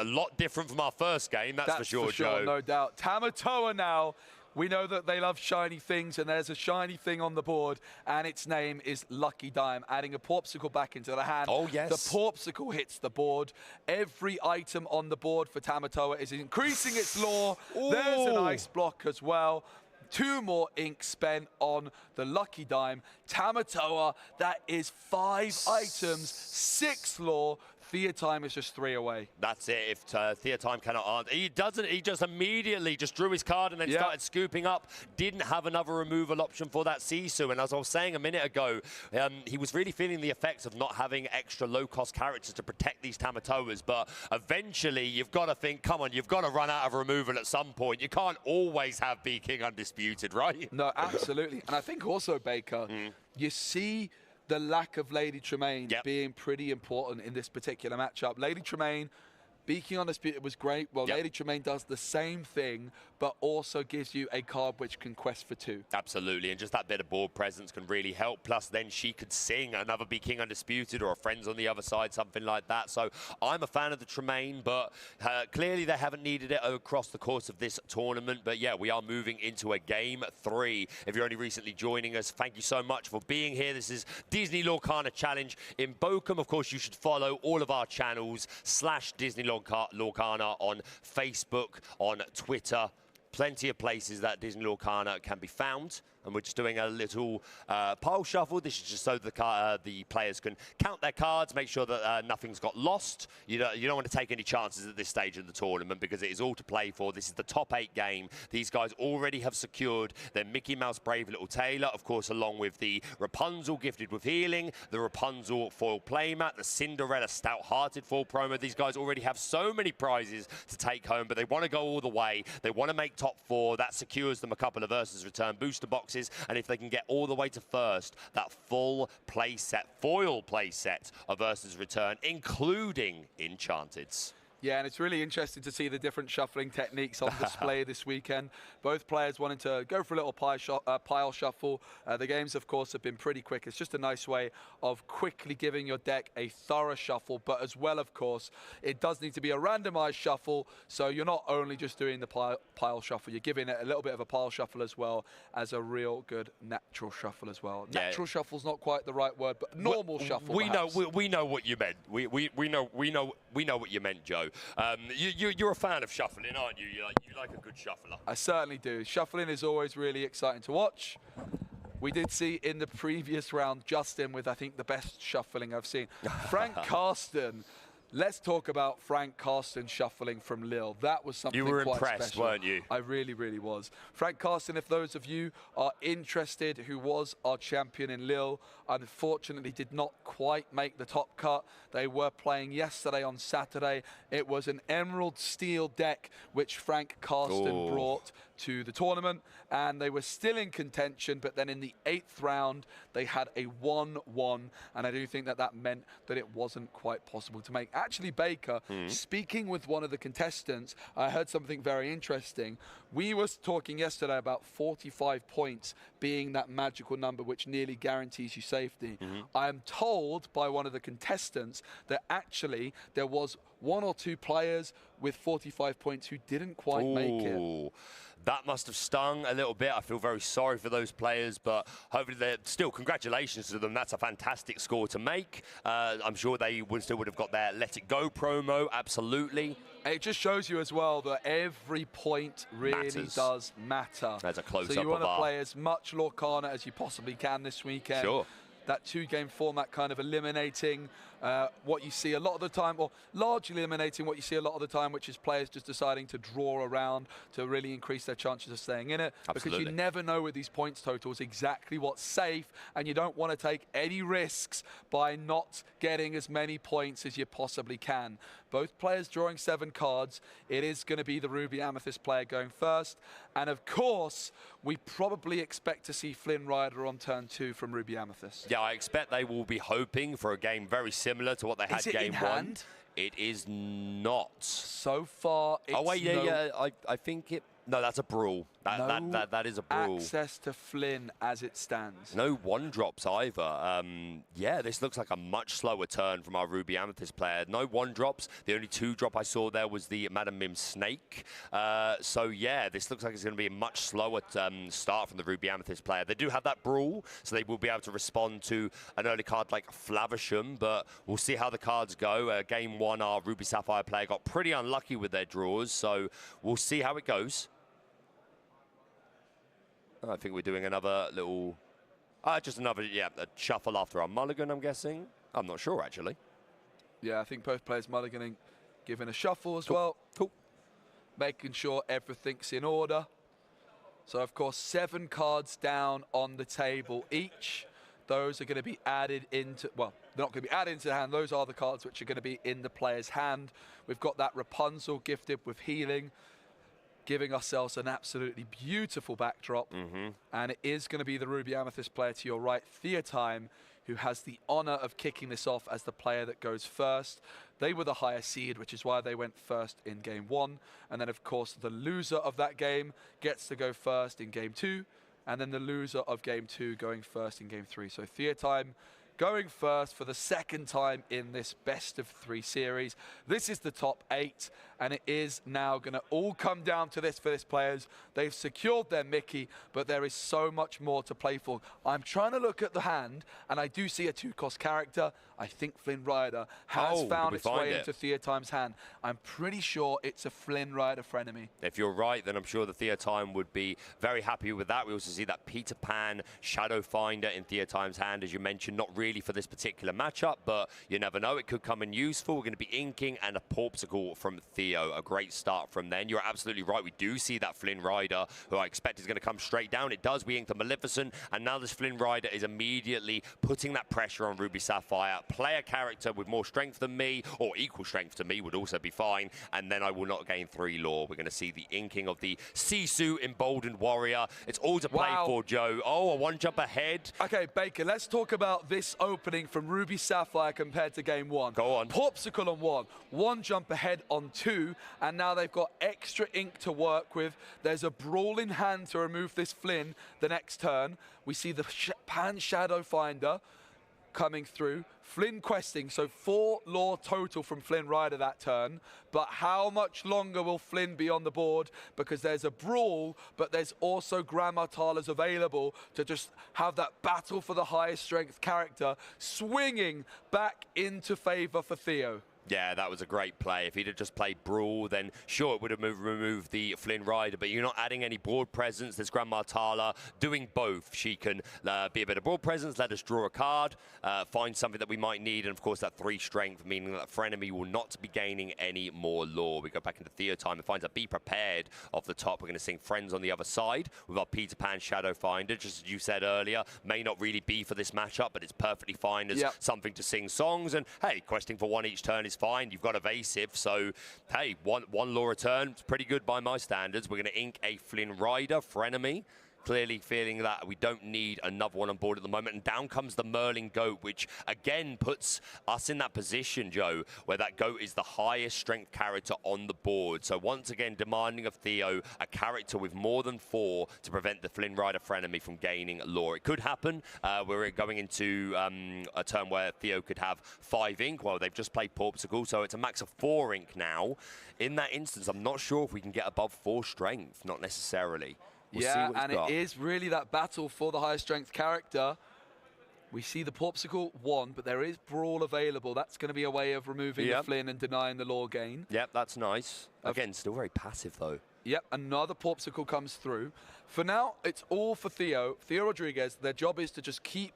lot different from our first game, that's for sure, Joe. No doubt. Tamatoa now. We know that they love shiny things, and there's a shiny thing on the board, and its name is Lucky Dime, adding a Porpsicle back into the hand. Oh, yes. The Porpsicle hits the board. Every item on the board for Tamatoa is increasing its lore. Ooh. There's an ice block as well. 2 more ink spent on the Lucky Dime. Tamatoa, that is 5 items, 6 lore. Theotime is just 3 away. That's it. If Theotime cannot answer, he doesn't. He just immediately just drew his card and then started scooping up. Didn't have another removal option for that Sisu. And as I was saying a minute ago, he was really feeling the effects of not having extra low-cost characters to protect these Tamatoas. But eventually, you've got to think, come on, you've got to run out of removal at some point. You can't always have Be King Undisputed, right? No, absolutely. And I think also, Baker, you see the lack of Lady Tremaine being pretty important in this particular matchup. Lady Tremaine, Be King Undisputed was great. Well, Lady Tremaine does the same thing, but also gives you a card which can quest for 2. Absolutely, and just that bit of board presence can really help. Plus, then she could sing another Be King Undisputed or a Friends on the other side, something like that. So I'm a fan of the Tremaine, but clearly they haven't needed it across the course of this tournament. But yeah, we are moving into a Game 3. If you're only recently joining us, thank you so much for being here. This is Disney Lorcana Challenge in Bochum. Of course, you should follow all of our channels / Disney Lorcana on Facebook, on Twitter. Plenty of places that Disney Lorcana can be found. And we're just doing a little pile shuffle. This is just so the players can count their cards, make sure that nothing's got lost. You don't want to take any chances at this stage of the tournament, because it is all to play for. This is the top 8 game. These guys already have secured their Mickey Mouse Brave Little Tailor, of course, along with the Rapunzel Gifted with Healing, the Rapunzel Foil Playmat, the Cinderella Stout-Hearted Foil Promo. These guys already have so many prizes to take home, but they want to go all the way. They want to make top 4. That secures them a couple of Versus Return booster boxes. And if they can get all the way to first, that full playset, foil playset of Versus Return, including Enchanteds. Yeah, and it's really interesting to see the different shuffling techniques on display this weekend. Both players wanting to go for a little pile shuffle. The games, of course, have been pretty quick. It's just a nice way of quickly giving your deck a thorough shuffle, but as well, of course, it does need to be a randomized shuffle, so you're not only just doing the pile shuffle, you're giving it a little bit of a pile shuffle as well as a real good natural shuffle as well. Yeah. Natural shuffle's not quite the right word, but normal shuffle. We know what you meant. We know what you meant, Joe. You're a fan of shuffling, aren't you? You like a good shuffler. I certainly do. Shuffling is always really exciting to watch. We did see in the previous round Justin with, I think, the best shuffling I've seen. Frank Carsten. Let's talk about Frank Carsten shuffling from Lille. That was something quite special. You were impressed, weren't you? I really, really was. Frank Carsten, if those of you are interested, who was our champion in Lille, unfortunately did not quite make the top cut. They were playing yesterday on Saturday. It was an Emerald Steel deck which Frank Carsten brought to the tournament, and they were still in contention, but then in the 8th round they had a 1-1, and I do think that meant that it wasn't quite possible to make. Actually, Baker, speaking with one of the contestants, I heard something very interesting. We were talking yesterday about 45 points being that magical number which nearly guarantees you safety. I am told by one of the contestants that actually there was 1 or 2 players with 45 points who didn't quite make it. That must have stung a little bit. I feel very sorry for those players, but hopefully they're still, congratulations to them. That's a fantastic score to make. I'm sure they still would have got their Let It Go promo, absolutely. It just shows you as well that every point really does matter. There's a close-up So you want of to play as much Lorcana as you possibly can this weekend. Sure. That 2-game format kind of eliminating what you see a lot of the time, or largely eliminating what you see a lot of the time, which is players just deciding to draw around to really increase their chances of staying in it. Absolutely. Because you never know with these points totals exactly what's safe, and you don't want to take any risks by not getting as many points as you possibly can. Both players drawing 7 cards. It is going to be the Ruby Amethyst player going first. And of course, we probably expect to see Flynn Rider on turn 2 from Ruby Amethyst. Yeah, I expect they will be hoping for a game very similar to what they had game 1. It is not. So far, it's oh, wait, yeah. I think it... No, that's a brawl. That is a brawl. Access to Flynn as it stands. No 1-drops either. Yeah, this looks like a much slower turn from our Ruby Amethyst player. No 1-drops. The only 2-drop I saw there was the Madam Mim Snake. So yeah, this looks like it's going to be a much slower start from the Ruby Amethyst player. They do have that brawl, so they will be able to respond to an early card like Flavisham, but we'll see how the cards go. Game 1, our Ruby Sapphire player got pretty unlucky with their draws, so we'll see how it goes. I think we're doing another little, just another, a shuffle after our mulligan, I'm guessing. I'm not sure, actually. Yeah, I think both players mulliganing, giving a shuffle as well. Cool. Making sure everything's in order. So, of course, 7 cards down on the table each. Those are going to be added into, well, they're not going to be added into the hand. Those are the cards which are going to be in the player's hand. We've got that Rapunzel gifted with healing, giving ourselves an absolutely beautiful backdrop. And it is going to be the Ruby Amethyst player to your right, Theotime, who has the honor of kicking this off as the player that goes first. They were the higher seed, which is why they went first in game 1. And then, of course, the loser of that game gets to go first in game 2. And then the loser of game 2 going first in game 3. So Theotime going first for the 2nd time in this best of 3 series. This is the top 8, and it is now going to all come down to this for this players. They've secured their Mickey, but there is so much more to play for. I'm trying to look at the hand, and I do see a 2-cost character. I think Flynn Rider has found its way into Theotime's hand. I'm pretty sure it's a Flynn Rider frenemy. If you're right, then I'm sure the Theotime would be very happy with that. We also see that Peter Pan Shadow Finder in Theotime's hand, as you mentioned, not really for this particular matchup, but you never know, it could come in useful. We're going to be inking and a Porpsicle from Theo. A great start from then. You're absolutely right. We do see that Flynn Rider, who I expect is going to come straight down. It does. We ink the Maleficent, and now this Flynn Rider is immediately putting that pressure on Ruby Sapphire. Play a character with more strength than me, or equal strength to me would also be fine, and then I will not gain 3 lore. We're going to see the inking of the Sisu Emboldened Warrior. It's all to play for, Joe. Oh, a 1-jump ahead. Okay, Baker, let's talk about this opening from Ruby Sapphire compared to game 1. Go on. Porpsicle on 1 jump ahead on 2, and now they've got extra ink to work with. There's a brawl in hand to remove this Flynn the next turn. We see the Pan Shadow Finder coming through. Flynn questing, so 4 lore total from Flynn Rider that turn. But how much longer will Flynn be on the board? Because there's a brawl, but there's also Grandma Tala's available to just have that battle for the highest strength character swinging back into favor for Theo. Yeah, that was a great play. If he'd have just played Brawl, then sure, it would have removed the Flynn Rider, but you're not adding any board presence. There's Grandma Tala doing both. She can be a bit of board presence, let us draw a card, find something that we might need, and of course that 3 strength, meaning that Frenemy will not be gaining any more lore. We go back into Theotime and finds a Be Prepared off the top. We're going to sing Friends on the other side with our Peter Pan Shadow Finder, just as you said earlier. May not really be for this matchup, but it's perfectly fine as something to sing songs. And hey, questing for 1 each turn is fine. You've got evasive, so hey, one lore return, it's pretty good by my standards. We're going to ink a Flynn Rider, Frenemy. Clearly feeling that we don't need another one on board at the moment. And down comes the Merlin Goat, which again puts us in that position, Joe, where that Goat is the highest strength character on the board. So once again, demanding of Theo a character with more than 4 to prevent the Flynn Rider Frenemy from gaining lore. It could happen. We're going into a turn where Theo could have 5 ink. Well, they've just played Porpsicle, so it's a max of 4 ink now. In that instance, I'm not sure if we can get above 4 strength. Not necessarily. We'll and it is really that battle for the highest strength character. We see the Porpsicle 1, but there is Brawl available. That's going to be a way of removing the Flynn and denying the lore gain. Yep, that's nice. Again, still very passive, though. Yep, another Porpsicle comes through. For now, it's all for Theo. Theo Rodriguez, their job is to just keep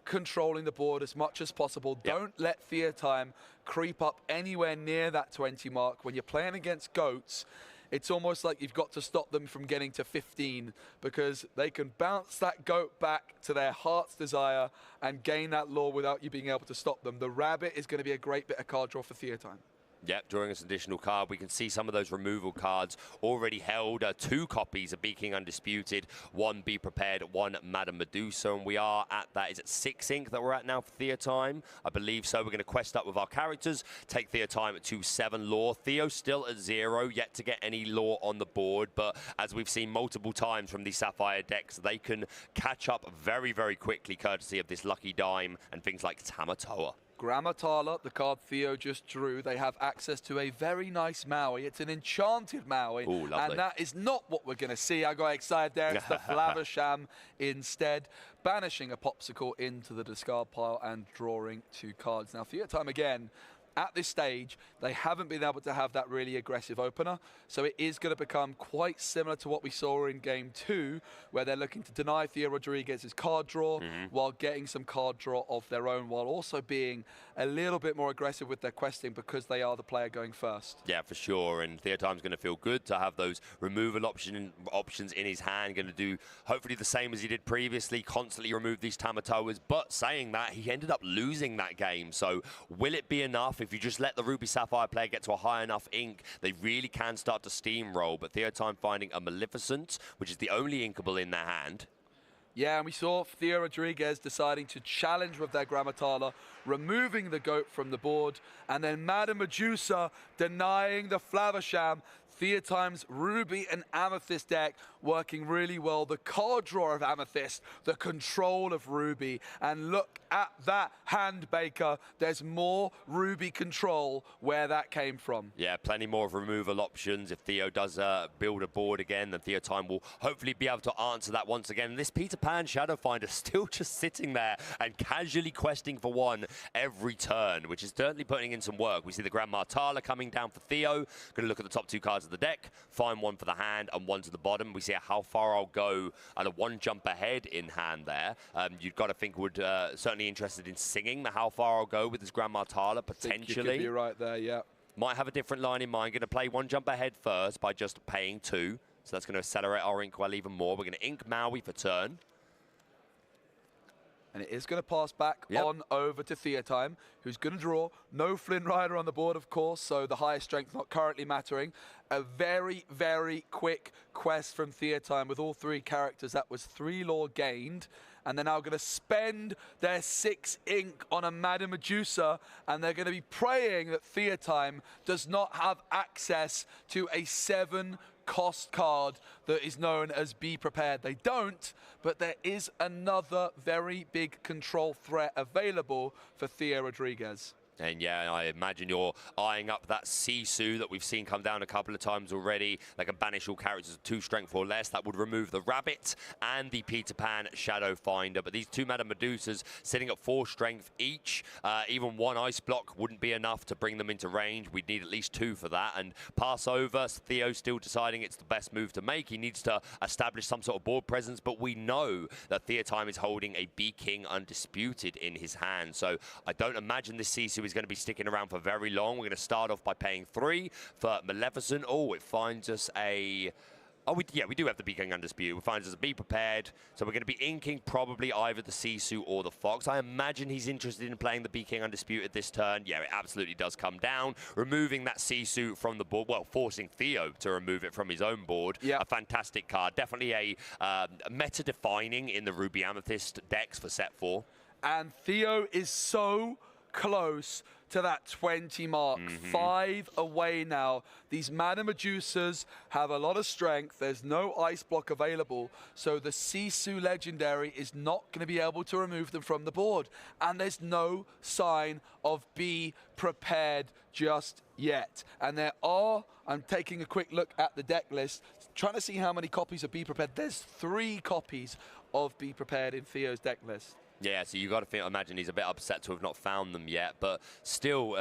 controlling the board as much as possible. Yep. Don't let Theotime creep up anywhere near that 20 mark. When you're playing against goats, it's almost like you've got to stop them from getting to 15 because they can bounce that goat back to their heart's desire and gain that lore without you being able to stop them. The rabbit is going to be a great bit of card draw for Theotime. Yep, drawing us an additional card. We can see some of those removal cards already held. 2 copies of Be King Undisputed, 1 Be Prepared, 1 Madame Medusa. And we are at that. Is it 6 ink that we're at now for Theotime? I believe so. We're going to quest up with our characters. Take Theotime to 7 lore. Theo still at 0, yet to get any lore on the board. But as we've seen multiple times from these Sapphire decks, they can catch up very, very quickly, courtesy of this Lucky Dime and things like Tamatoa. Grammatala, the card Theo just drew, they have access to a very nice Maui. It's an enchanted Maui. Ooh, lovely. And that is not what we're going to see. I got excited there. It's the Flavisham instead. Banishing a Popsicle into the discard pile and drawing 2 cards. Now, Theotime again, at this stage, they haven't been able to have that really aggressive opener, so it is going to become quite similar to what we saw in Game 2, where they're looking to deny Theo Rodriguez's card draw while getting some card draw of their own, while also being a little bit more aggressive with their questing because they are the player going first. Yeah, for sure, and Theotime's going to feel good to have those removal options in his hand. Going to do hopefully the same as he did previously, constantly remove these Tamatoas, but saying that, he ended up losing that game, so will it be enough? If you just let the Ruby Sapphire player get to a high enough ink, they really can start to steamroll. But Theotime finding a Maleficent, which is the only inkable in their hand. Yeah, and we saw Theo Rodriguez deciding to challenge with their Grammatala, removing the goat from the board, and then Madame Medusa denying the Flavisham. Theotime's Ruby and Amethyst deck working really well. The card draw of Amethyst, the control of Ruby, and look at that hand, Baker. There's more Ruby control where that came from. Yeah, plenty more of removal options. If Theo does build a board again, then Theotime will hopefully be able to answer that once again. This Peter Pan Shadowfinder still just sitting there and casually questing for 1 every turn, which is certainly putting in some work. We see the Grand Martala coming down for Theo. Going to look at the top 2 cards of the deck, find 1 for the hand and 1 to the bottom. We see how far I'll go and a 1 jump ahead in hand there. You've got to think would certainly interested in singing the how far I'll go with his Grand Martala potentially. You could be right there, yeah. Might have a different line in mind. Going to play 1 jump ahead first by just paying 2. So that's going to accelerate our ink well even more. We're going to ink Maui for turn. And it is going to pass back on over to Theotime, who's going to draw. No Flynn Rider on the board, of course, so the highest strength not currently mattering. A very, very quick quest from Theotime with all 3 characters. That was 3 lore gained. And they're now going to spend their 6 ink on a Madame Medusa, and they're going to be praying that Theotime does not have access to a 7 cost card that is known as Be Prepared. They don't, but there is another very big control threat available for Theo Rodriguez. And yeah, I imagine you're eyeing up that Sisu that we've seen come down a couple of times already. They can banish all characters of 2 strength or less. That would remove the Rabbit and the Peter Pan Shadow Finder. But these 2 Madame Medusas sitting at 4 strength each. Even 1 ice block wouldn't be enough to bring them into range. We'd need at least 2 for that. And pass over. Theo still deciding it's the best move to make. He needs to establish some sort of board presence. But we know that Theotime is holding a Be King Undisputed in his hand. So I don't imagine this Sisu is going to be sticking around for very long. We're going to start off by paying 3 for Maleficent. Oh, it finds us a... Oh, we do have the Be King Undisputed. It finds us a Be Prepared. So we're going to be inking probably either the Sisu or the Fox. I imagine he's interested in playing the Be King Undisputed this turn. Yeah, it absolutely does come down. Removing that Sisu from the board. Well, forcing Theo to remove it from his own board. Yeah. A fantastic card. Definitely a meta-defining in the Ruby Amethyst decks for set 4. And Theo is so close to that 20 mark. 5 away now. These Madame Medusas have a lot of strength. There's no ice block available, so the Sisu Legendary is not going to be able to remove them from the board. And there's no sign of Be Prepared just yet. And there are, I'm taking a quick look at the deck list, trying to see how many copies of Be Prepared. There's 3 copies of Be Prepared in Theo's deck list. Yeah, so you got to imagine he's a bit upset to have not found them yet, but still,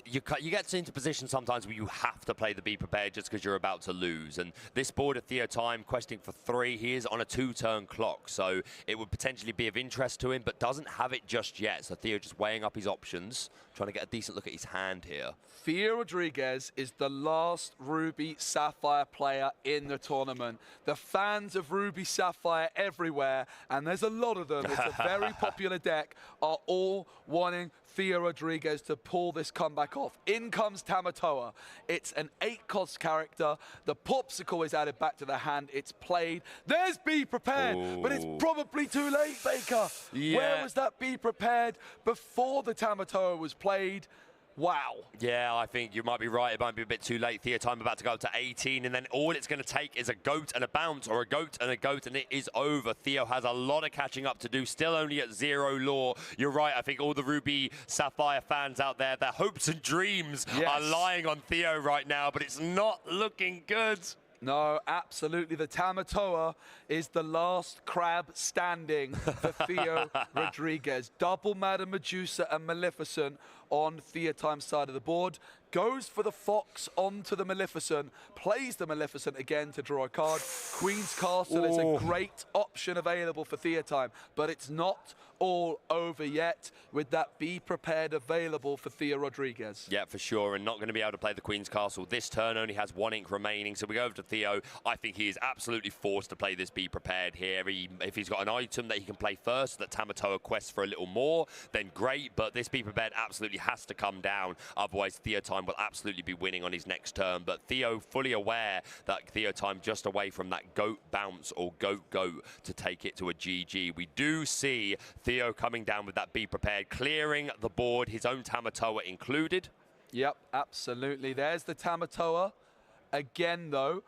you get into position sometimes where you have to play the Be Prepared just because you're about to lose. And this board at Theotime, questing for 3, he is on a 2-turn clock, so it would potentially be of interest to him, but doesn't have it just yet. So Theo just weighing up his options, trying to get a decent look at his hand here. Theo Rodriguez is the last Ruby Sapphire player in the tournament. The fans of Ruby Sapphire everywhere, and there's a lot of them, it's a very popular deck, are all wanting Theo Rodriguez to pull this comeback off. In comes Tamatoa. It's an 8-cost character. The Popsicle is added back to the hand. It's played. There's Be Prepared, but it's probably too late, Baker. Yeah. Where was that Be Prepared before the Tamatoa was played? Wow. Yeah, I think you might be right. It might be a bit too late. Theotime about to go up to 18, and then all it's going to take is a goat and a bounce, or a goat and a goat, and it is over. Theo has a lot of catching up to do, still only at 0 lore. You're right. I think all the Ruby Sapphire fans out there, their hopes and dreams are lying on Theo right now, but it's not looking good. No, absolutely. The Tamatoa is the last crab standing for Theo Rodriguez. Double Madame Medusa and Maleficent on Theotime's side of the board. Goes for the Fox onto the Maleficent, plays the Maleficent again to draw a card. Queen's Castle is a great option available for Theotime, but it's not all over yet with that Be Prepared available for Theo Rodriguez. Yeah, for sure, and not going to be able to play the Queen's Castle. This turn only has 1 ink remaining, so we go over to Theo. I think he is absolutely forced to play this Be Prepared here. If he's got an item that he can play first, that Tamatoa quests for a little more, then great, but this Be Prepared absolutely has to come down. Otherwise, Theotime will absolutely be winning on his next turn, but Theo fully aware that Theotime just away from that goat bounce or goat to take it to a GG. We do see Theo coming down with that Be Prepared, clearing the board, his own Tamatoa included. Yep, absolutely. There's the Tamatoa. Again, though,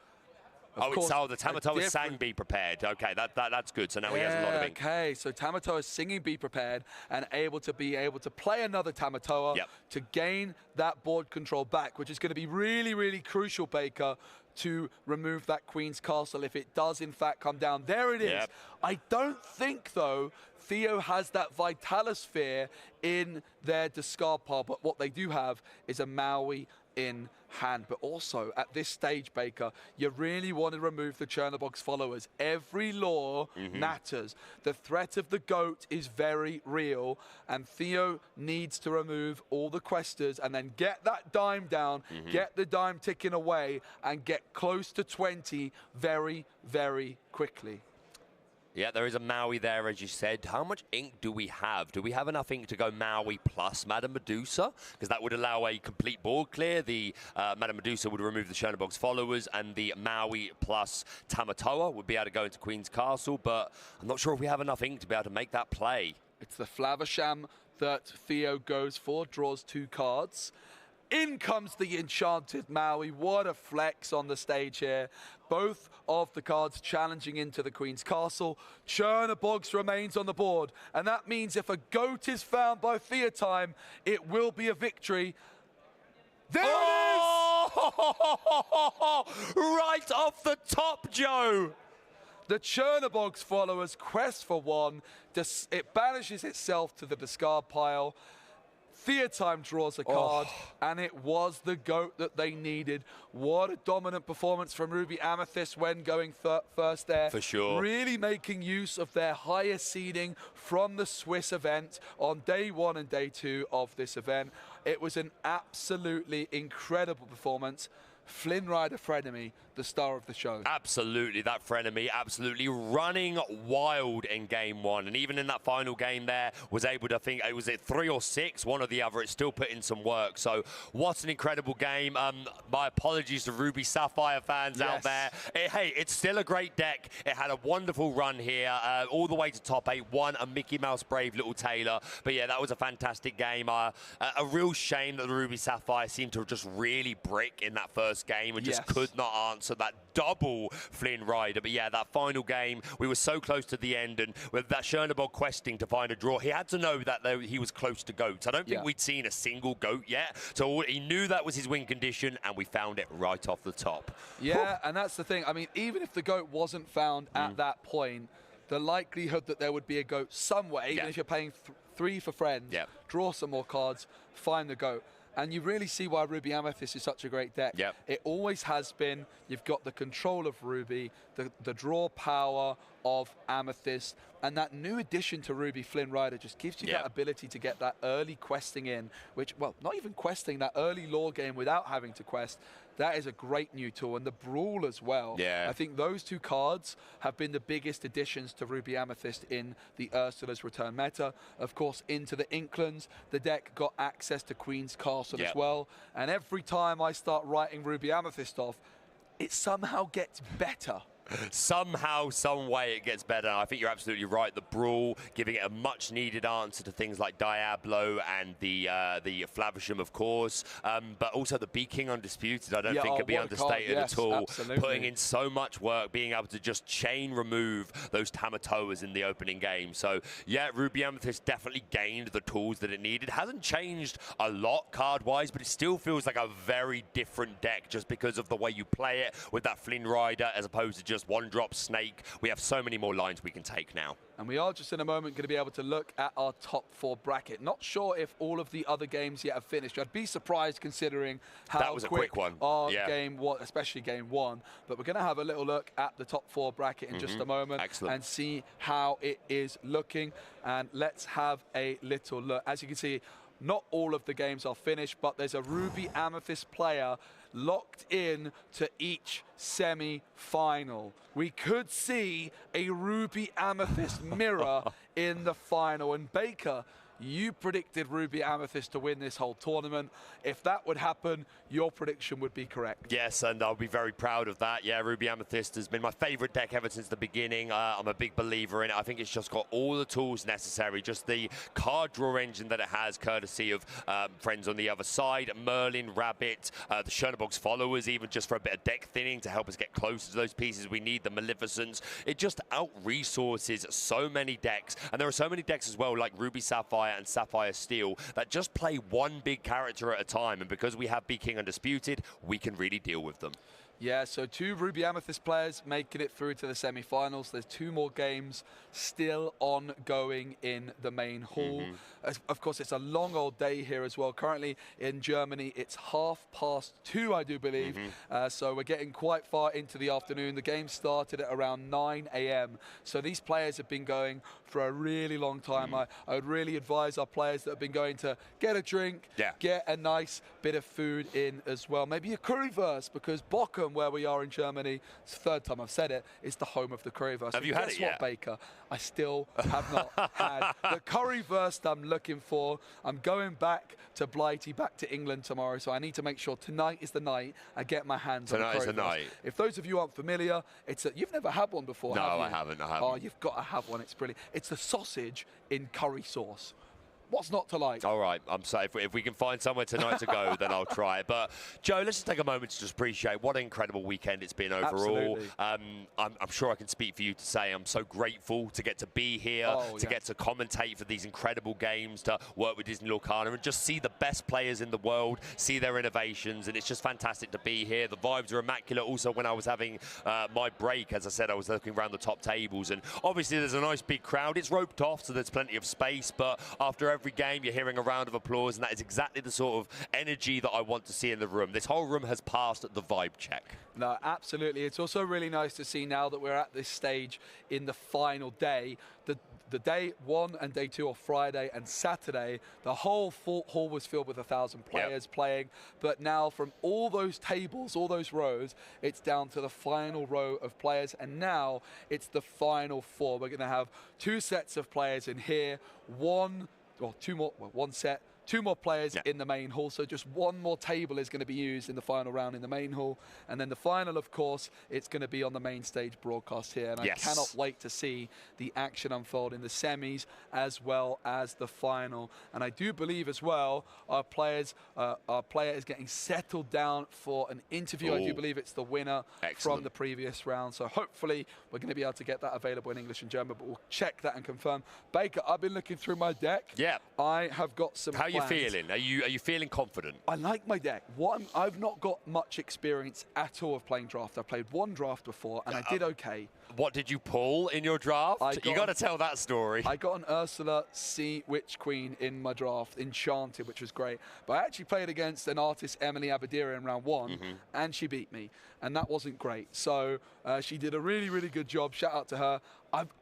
the Tamatoa sang Be Prepared. Okay, that's good. So now he has a lot of ink. Okay, so Tamatoa is singing Be Prepared and able to play another Tamatoa to gain that board control back, which is going to be really, really crucial, Baker, to remove that Queen's Castle if it does in fact come down. There it is. I don't think, though, Theo has that Vitalosphere in their discard pile, but what they do have is a Maui in hand. But also, at this stage, Baker, you really want to remove the Chernobog's followers. Every lore matters. The threat of the goat is very real, and Theo needs to remove all the questers and then get that dime down, get the dime ticking away, and get close to 20 very, very quickly. Yeah, there is a Maui there, as you said. How much ink do we have? Do we have enough ink to go Maui plus Madame Medusa? Because that would allow a complete board clear. The Madame Medusa would remove the Chernobog's followers, and the Maui plus Tamatoa would be able to go into Queen's Castle, but I'm not sure if we have enough ink to be able to make that play. It's the Flaversham that Theo goes for, draws 2 cards. In comes the Enchanted Maui. What a flex on the stage here. Both of the cards challenging into the Queen's Castle. Chernobog's remains on the board, and that means if a goat is found by Theotime, it will be a victory. There it is! Right off the top, Joe! The Chernobog's followers quest for 1. It banishes itself to the discard pile. Theotime draws a card, and it was the goat that they needed. What a dominant performance from Ruby Amethyst when going first there. For sure. Really making use of their highest seeding from the Swiss event on day 1 and day 2 of this event. It was an absolutely incredible performance. Flynn Rider Frenemy, the star of the show. Absolutely, that Frenemy absolutely running wild in game 1. And even in that final game there, was able to, I think, was it 3 or 6? One or the other. It still put in some work. So what an incredible game. My apologies to Ruby Sapphire fans out there. Hey, it's still a great deck. It had a wonderful run here, all the way to top 8. Won a Mickey Mouse brave little Taylor. But yeah, that was a fantastic game. A real shame that the Ruby Sapphire seemed to just really brick in that first game and just could not answer that double Flynn Rider. But yeah, that final game, we were so close to the end, and with that Chernobog questing to find a draw, he had to know that he was close to goats. I don't think we'd seen a single goat yet, so he knew that was his win condition, and we found it right off the top. Yeah, and that's the thing. I mean, even if the goat wasn't found at that point, the likelihood that there would be a goat somewhere, even if you're paying 3 for friends, draw some more cards, find the goat. And you really see why Ruby Amethyst is such a great deck. Yep. It always has been. You've got the control of Ruby, the draw power of Amethyst, and that new addition to Ruby, Flynn Rider, just gives you that ability to get that early questing in, which, well, not even questing, that early lore game without having to quest. That is a great new tool, and the Brawl as well. Yeah. I think those two cards have been the biggest additions to Ruby Amethyst in the Ursula's Return meta. Of course, into the Inklands, the deck got access to Queen's Castle as well, and every time I start writing Ruby Amethyst off, it somehow gets better. Somehow, some way it gets better. I think you're absolutely right. The Brawl, giving it a much-needed answer to things like Diablo and the Flavisham, of course, but also the Be King Undisputed, I don't think could be understated at all. Absolutely. Putting in so much work, being able to just chain remove those Tamatoas in the opening game. So, yeah, Ruby Amethyst definitely gained the tools that it needed. Hasn't changed a lot card-wise, but it still feels like a very different deck just because of the way you play it with that Flynn Rider as opposed to just one-drop Snake. We have so many more lines we can take now. And we are just in a moment going to be able to look at our top 4 bracket. Not sure if all of the other games yet have finished. I'd be surprised considering how that was a quick one. Our game was, especially game 1. But we're going to have a little look at the top 4 bracket in just a moment. Excellent. And see how it is looking. And let's have a little look. As you can see, not all of the games are finished, but there's a Ruby Amethyst player locked in to each semi-final. We could see a Ruby Amethyst mirror in the final. And Baker, you predicted Ruby Amethyst to win this whole tournament. If that would happen, your prediction would be correct. Yes, and I'll be very proud of that. Yeah, Ruby Amethyst has been my favorite deck ever since the beginning. I'm a big believer in it. I think it's just got all the tools necessary. Just the card draw engine that it has, courtesy of friends on the other side, Merlin, Rabbit, the Chernobog's followers, even just for a bit of deck thinning to help us get closer to those pieces we need, the Maleficents. It just out-resources so many decks. And there are so many decks as well, like Ruby Sapphire and Sapphire Steel, that just play one big character at a time, and because we have Be King Undisputed, we can really deal with them. Yeah, so 2 Ruby Amethyst players making it through to the semi-finals. There's 2 more games still ongoing in the main hall. Of course, it's a long old day here as well. Currently in Germany, it's 2:30, I do believe. So we're getting quite far into the afternoon. The game started at around 9 a.m. So these players have been going for a really long time. I would really advise our players that have been going to get a drink, get a nice bit of food in as well. Maybe a currywurst, because Bochum, where we are in Germany, it's the 3rd time I've said it, is the home of the currywurst. Have you had it yet? Baker, I still have not had the currywurst I'm looking for. I'm going back to Blighty, back to England tomorrow, so I need to make sure tonight is the night I get my hands on the currywurst. Tonight is the night. If those of you aren't familiar, you've never had one before, no, have you? I haven't. Oh, you've got to have one. It's brilliant. It's the sausage in curry sauce. What's not to like? All right, I'm sorry. If we can find somewhere tonight to go, then I'll try it. But, Joe, let's just take a moment to just appreciate what an incredible weekend it's been overall. I'm sure I can speak for you to say I'm so grateful to get to be here, to get to commentate for these incredible games, to work with Disney Lorcana and just see the best players in the world, see their innovations, and it's just fantastic to be here. The vibes are immaculate. Also, when I was having my break, as I said, I was looking around the top tables, and obviously there's a nice big crowd. It's roped off, so there's plenty of space, but after every game, you're hearing a round of applause, and that is exactly the sort of energy that I want to see in the room. This whole room has passed the vibe check. No, absolutely. It's also really nice to see now that we're at this stage in the final day. The day 1 and day 2 are Friday and Saturday. The whole hall was filled with 1,000 players playing. But now from all those tables, all those rows, it's down to the final row of players. And now it's the final 4. We're going to have 2 sets of players in here, one set, 2 more players in the main hall, so just 1 more table is going to be used in the final round in the main hall, and then the final, of course, it's going to be on the main stage broadcast here, and I cannot wait to see the action unfold in the semis as well as the final. And I do believe as well our player is getting settled down for an interview. I do believe it's the winner from the previous round, so hopefully we're going to be able to get that available in English and German, but we'll check that and confirm. Baker, I've been looking through my deck. I have got some you feeling? Are you feeling confident? I like my deck. I've not got much experience at all of playing draft. I've played one draft before, and I did okay. What did you pull in your draft? You got to tell that story. I got an Ursula Sea Witch Queen in my draft, Enchanted, which was great. But I actually played against an artist, Emily Abadira, in round 1, and she beat me, and that wasn't great. So she did a really, really good job. Shout out to her.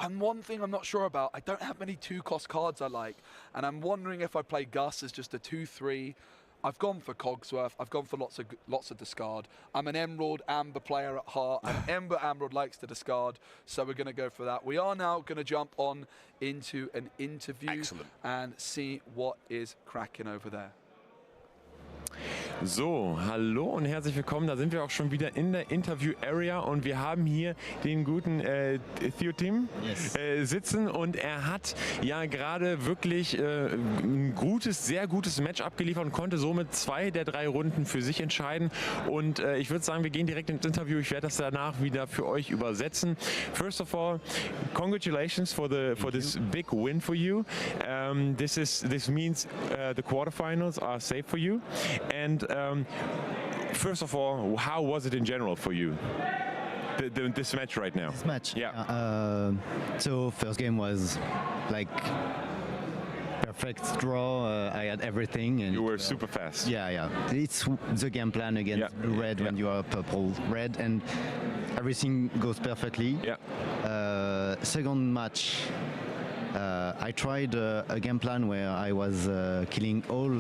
And one thing I'm not sure about, I don't have many 2-cost cards I like, and I'm wondering if I play Gus as just a 2/3. I've gone for Cogsworth. I've gone for lots of discard. I'm an Emerald Amber player at heart, and Emerald likes to discard, so we're going to go for that. We are now going to jump on into an interview and see what is cracking over there. So, hallo und herzlich willkommen. Da sind wir auch schon wieder in der Interview-Area und wir haben hier den guten Theotime sitzen und er hat ja gerade wirklich ein sehr gutes Match abgeliefert und konnte somit 2 der 3 Runden für sich entscheiden. Und ich würde sagen, wir gehen direkt ins Interview. Ich werde das danach wieder für euch übersetzen. First of all, congratulations for this big win for you. This means the quarterfinals are safe for you. And first of all, how was it in general for you? This match right now. This match. Yeah. So first game was like perfect draw. I had everything. And you were super fast. Yeah. It's the game plan against blue red when you are purple red, and everything goes perfectly. Yeah. Second match. I tried a game plan where I was killing all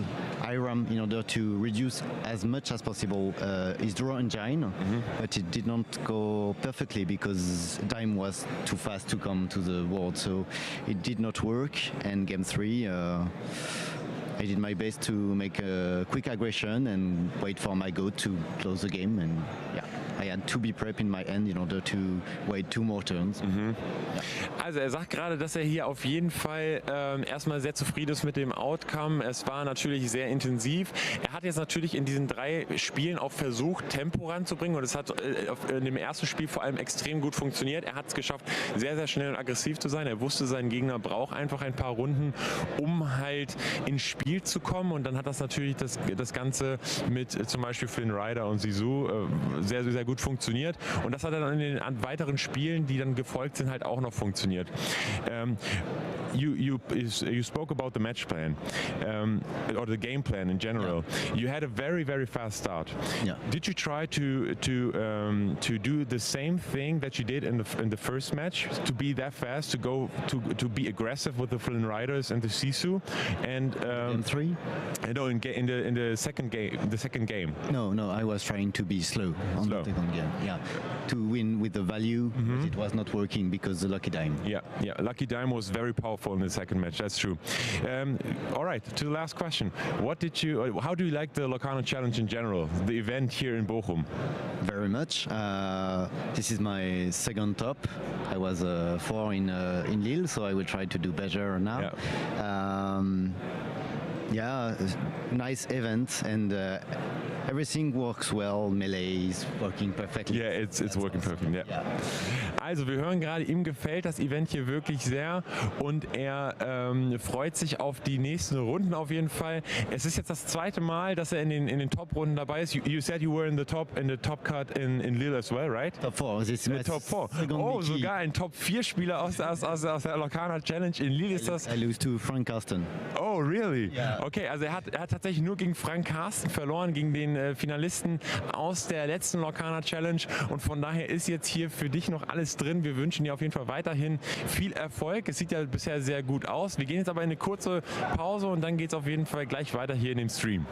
Iram in order to reduce as much as possible his draw engine, but it did not go perfectly because time was too fast to come to the board, so it did not work. And game 3, I did my best to make a quick aggression and wait for my goat to close the game, and I had to be prep in my end in order to wait 2 more turns. Also er sagt gerade, dass er hier auf jeden Fall erstmal sehr zufrieden ist mit dem Outcome. Es war natürlich sehr intensiv. Er hat jetzt natürlich in diesen 3 Spielen auch versucht, Tempo ranzubringen, und es hat in dem ersten Spiel vor allem extrem gut funktioniert. Er hat es geschafft, sehr, sehr schnell und aggressiv zu sein. Er wusste, sein Gegner braucht einfach ein paar Runden, um halt ins Spiel zu kommen, und dann hat das natürlich das Ganze mit zum Beispiel Flynn Rider und Sisu sehr, sehr gut funktioniert, und das hat dann in den weiteren Spielen, die dann gefolgt sind, halt auch noch funktioniert. You spoke about the match plan or the game plan in general. Yeah. You had a very, very fast start. Yeah. Did you try to do the same thing that you did in the first match, to be that fast, to be aggressive with the Flynn Riders and the Sisu? And game 3? No, in the second game. No, I was trying to be slow on the second game. Yeah, to win with the value, but it was not working because the lucky dime. Yeah, lucky dime was very powerful in the second match. That's true. All right, to the last question. How do you like the Lorcana Challenge in general, the event here in Bochum? Very much. This is my second top. I was 4 in Lille, so I will try to do better now. Yeah. Nice event, and everything works well. Melee is working perfectly. Yeah, it's working perfectly. Yeah. Also wir hören gerade, ihm gefällt das Event hier wirklich sehr, und er freut sich auf die nächsten Runden auf jeden Fall. Es ist jetzt das 2. Mal, dass er in den Top-Runden dabei ist. You said you were in the top cut in Lille as well, right? Top 4. This is Top 4. Oh, sogar ein Top 4 Spieler aus der Lorcana Challenge in Lille ist das. I lose to Frank Carsten. Oh, really? Yeah. Okay, also er hat tatsächlich nur gegen Frank Carsten verloren, gegen den Finalisten aus der letzten Lorcana Challenge, und von daher ist jetzt hier für dich noch alles drin. Wir wünschen dir auf jeden Fall weiterhin viel Erfolg. Es sieht ja bisher sehr gut aus. Wir gehen jetzt aber in eine kurze Pause, und dann geht es auf jeden Fall gleich weiter hier in dem Stream.